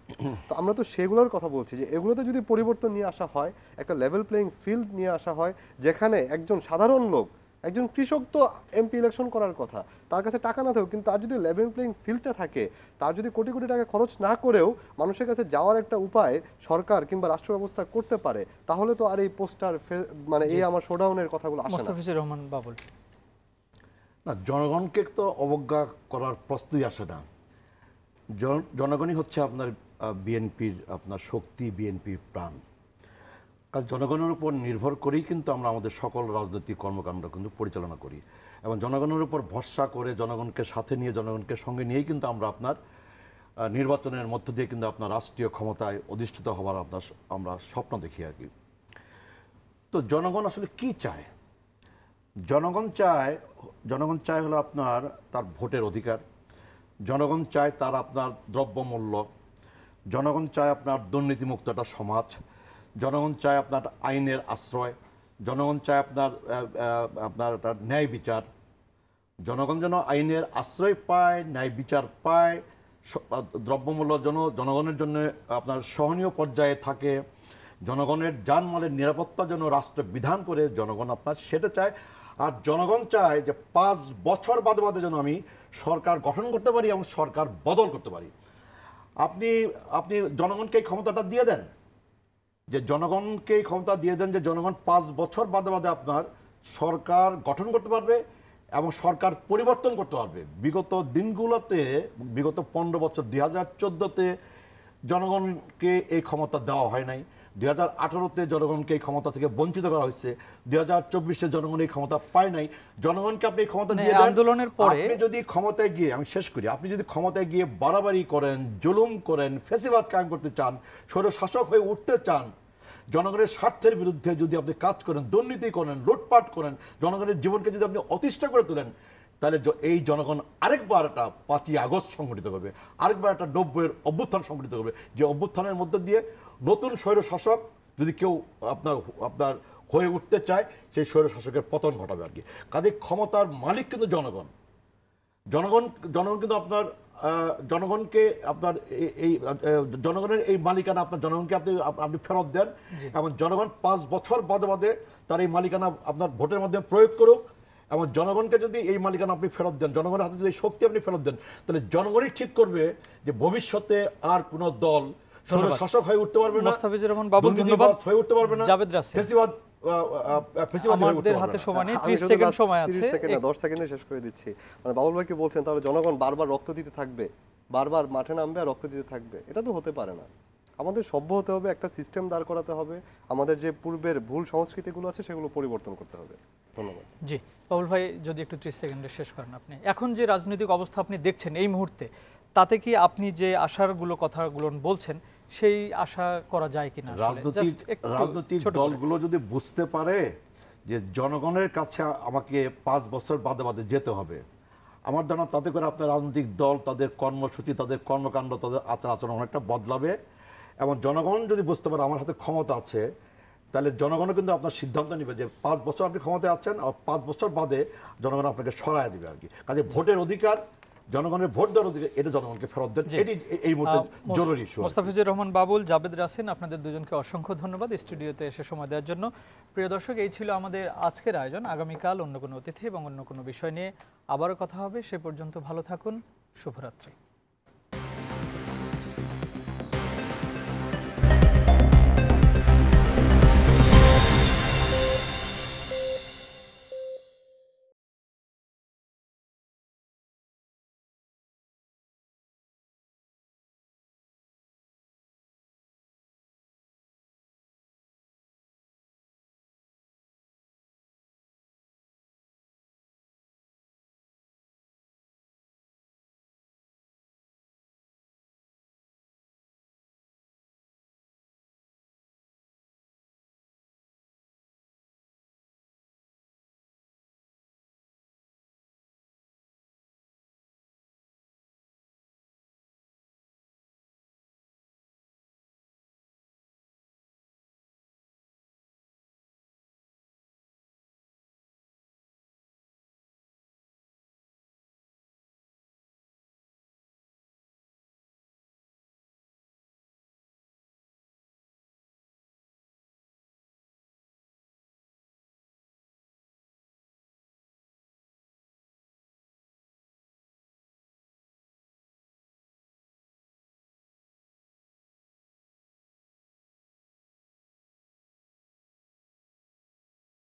তো আমরা তো সেগুলোর কথা বলছি যে এগুলোতে যদি পরিবর্তন নিয়ে আসা হয়, একটা লেভেল প্লেইং ফিল্ড নিয়ে আসা হয়, যেখানে একজন সাধারণ লোক, একজন কৃষক তো এমপি ইলেকশন করার কথা, তার কাছে টাকা না থাকুক, কিন্তু তার যদি লেভেল প্লেইং ফিল্ডটা থাকে, তার যদি কোটি কোটি টাকা খরচ না করেও মানুষের কাছে যাওয়ার একটা উপায় সরকার কিংবা রাষ্ট্র ব্যবস্থা করতে পারে, তাহলে তো আর এই পোস্টার মানে এই আমার শোডাউনের কথাগুলো আসে না। মোস্তাফিজুর রহমান বাবুল, না, জনগণকে তো অবজ্ঞা করার প্রশ্নই আসে না। জনগণই হচ্ছে আপনার বিএনপির আপনার শক্তি, বিএনপির প্রাণ। কারণ জনগণের উপর নির্ভর করেই কিন্তু আমরা আমাদের সকল রাজনৈতিক কর্মকাণ্ড কিন্তু পরিচালনা করি, এবং জনগণের উপর ভরসা করে, জনগণকে সাথে নিয়ে, জনগণকে সঙ্গে নিয়েই কিন্তু আমরা নির্বাচনের মধ্য দিয়ে কিন্তু আপনার রাষ্ট্রীয় ক্ষমতায় অধিষ্ঠিত হওয়ার আমরা স্বপ্ন দেখি আর কি। তো জনগণ আসলে কি চায়? জনগণ চায় হলো আপনার তার ভোটের অধিকার, জনগণ চায় তার আপনার দ্রব্যমূল্য, জনগণ চায় আপনার দুর্নীতিমুক্ত একটা সমাজ, জনগণ চায় আপনার আইনের আশ্রয়, জনগণ চায় আপনার ন্যায় বিচার। জনগণ যেন আইনের আশ্রয় পায়, ন্যায় বিচার পায়, দ্রব্যমূল্য যেন জনগণের জন্য আপনার সহনীয় পর্যায়ে থাকে, জনগণের জানমালের নিরাপত্তা যেন রাষ্ট্র বিধান করে জনগণ আপনার সেটা চায়। আর জনগণ চায় যে 5 বছর বাদে বাদে যেন আমি সরকার গঠন করতে পারি এবং সরকার বদল করতে পারি। আপনি আপনি জনগণকে এই ক্ষমতাটা দিয়ে দেন, যে জনগণকে এই ক্ষমতা দিয়ে দেন যে জনগণ 5 বছর বাদে বাদে আপনার সরকার গঠন করতে পারবে এবং সরকার পরিবর্তন করতে পারবে। বিগত দিনগুলোতে, বিগত 15 বছর 2014-তে জনগণকে এই ক্ষমতা দেওয়া হয় নাই, 2018-তে জনগণকে এই ক্ষমতা থেকে বঞ্চিত করা হয়েছে, 2024-এ জনগণ এই ক্ষমতা পায় নাই। জনগণকে আপনি এই ক্ষমতা দিয়ে দেন, আন্দোলনের পরে আপনি যদি ক্ষমতায় গিয়ে, আমি শেষ করি, আপনি যদি ক্ষমতায় গিয়ে বাড়াবাড়ি করেন, জুলুম করেন, ফ্যাসিবাদ কায়েম করতে চান, স্বৈরশাসক হয়ে উঠতে চান, জনগণের স্বার্থের বিরুদ্ধে যদি আপনি কাজ করেন, দুর্নীতি করেন, লুটপাট করেন, জনগণের জীবনকে যদি আপনি অতিষ্ঠ করে তোলেন, তাহলে এই জনগণ আরেকবার একটা 5ই আগস্ট সংগঠিত করবে, আরেকবার একটা 90-এর অভ্যুত্থান সংগঠিত করবে, যে অভ্যুত্থানের মধ্যে দিয়ে নতুন স্বৈরশাসক যদি কেউ আপনার হয়ে উঠতে চায়, সেই স্বৈরশাসকের পতন ঘটাবে আর কি। কাজে ক্ষমতার মালিক কিন্তু জনগণ। জনগণ কিন্তু আপনার জনগণকে আপনার এই জনগণের এই মালিকানা আপনার জনগণকে আপনি ফেরত দেন, এবং জনগণ 5 বছর বাদে বাদে তার এই মালিকানা আপনার ভোটের মাধ্যমে প্রয়োগ করুক, এবং জনগণকে যদি এই মালিকানা আপনি ফেরত দেন, জনগণের হাতে যদি এই শক্তি আপনি ফেরত দেন, তাহলে জনগণই ঠিক করবে যে ভবিষ্যতে আর কোনো দল শাসক হয়ে উঠতে পারবে না, মোস্তাফিজুর রহমান বাবুল ধন্যবাদ, হয়ে উঠতে পারবে না, জাবেদ রাসেল ফ্যাসিবাদ আমাদের হাতে সময় নেই, 30 সেকেন্ড সময় আছে, 10 সেকেন্ডে শেষ করে দিচ্ছি। মানে বাবুল ভাই কি বলছেন, তাহলে জনগণ বারবার রক্ত দিতে থাকবে, বারবার মাঠে নামবে আর রক্ত দিতে থাকবে? এটা তো হতে পারে না। আমাদের সভ্য হতে হবে, একটা সিস্টেম দাঁড় করাতে হবে, আমাদের যে পূর্বের ভুল সংস্কৃতিগুলো আছে সেগুলো পরিবর্তন করতে হবে। ধন্যবাদ। জি বাবুল ভাই, যদি একটু 30 সেকেন্ডে শেষ করেন। আপনি এখন যে রাজনৈতিক অবস্থা আপনি দেখছেন এই মুহূর্তে, তাতে কি আপনি যে আশাগুলো কথাগুলো বলছেন সেই আশা করা যায় কিনা? রাজনৈতিক দলগুলো যদি বুঝতে পারে যে জনগণের কাছে আমাকে 5 বছর বাদে বাদে যেতে হবে, আমার জানা তাতে করে আপনার রাজনৈতিক দল তাদের কর্মসূচি, তাদের কর্মকাণ্ড, তাদের আচরণ অনেকটা বদলাবে। এবং জনগণ যদি বুঝতে পারে আমার হাতে ক্ষমতা আছে, তাহলে জনগণও কিন্তু আপনার সিদ্ধান্ত নেবে যে 5 বছর আপনি ক্ষমতায় আছেন, আর 5 বছর বাদে জনগণ আপনাকে সরায় দিবে আর কি। কাজে ভোটের অধিকার, জনগণের ভোট দেওয়ার অধিকার, এটা জনগণকে ফেরত দেন, এটি এই মুহূর্তে জরুরি ইস্যু। মোস্তাফিজুর রহমান বাবুল, জাবেদ রাসেল, আপনাদের দুজনকে অসংখ্য ধন্যবাদ স্টুডিওতে এসে সময় দেওয়ার জন্য। প্রিয় দর্শক, এই ছিল আমাদের আজকের আয়োজন। আগামীকাল অন্য কোনো অতিথি এবং অন্য কোনো বিষয় নিয়ে আবারও কথা হবে। সে পর্যন্ত ভালো থাকুন, শুভরাত্রি।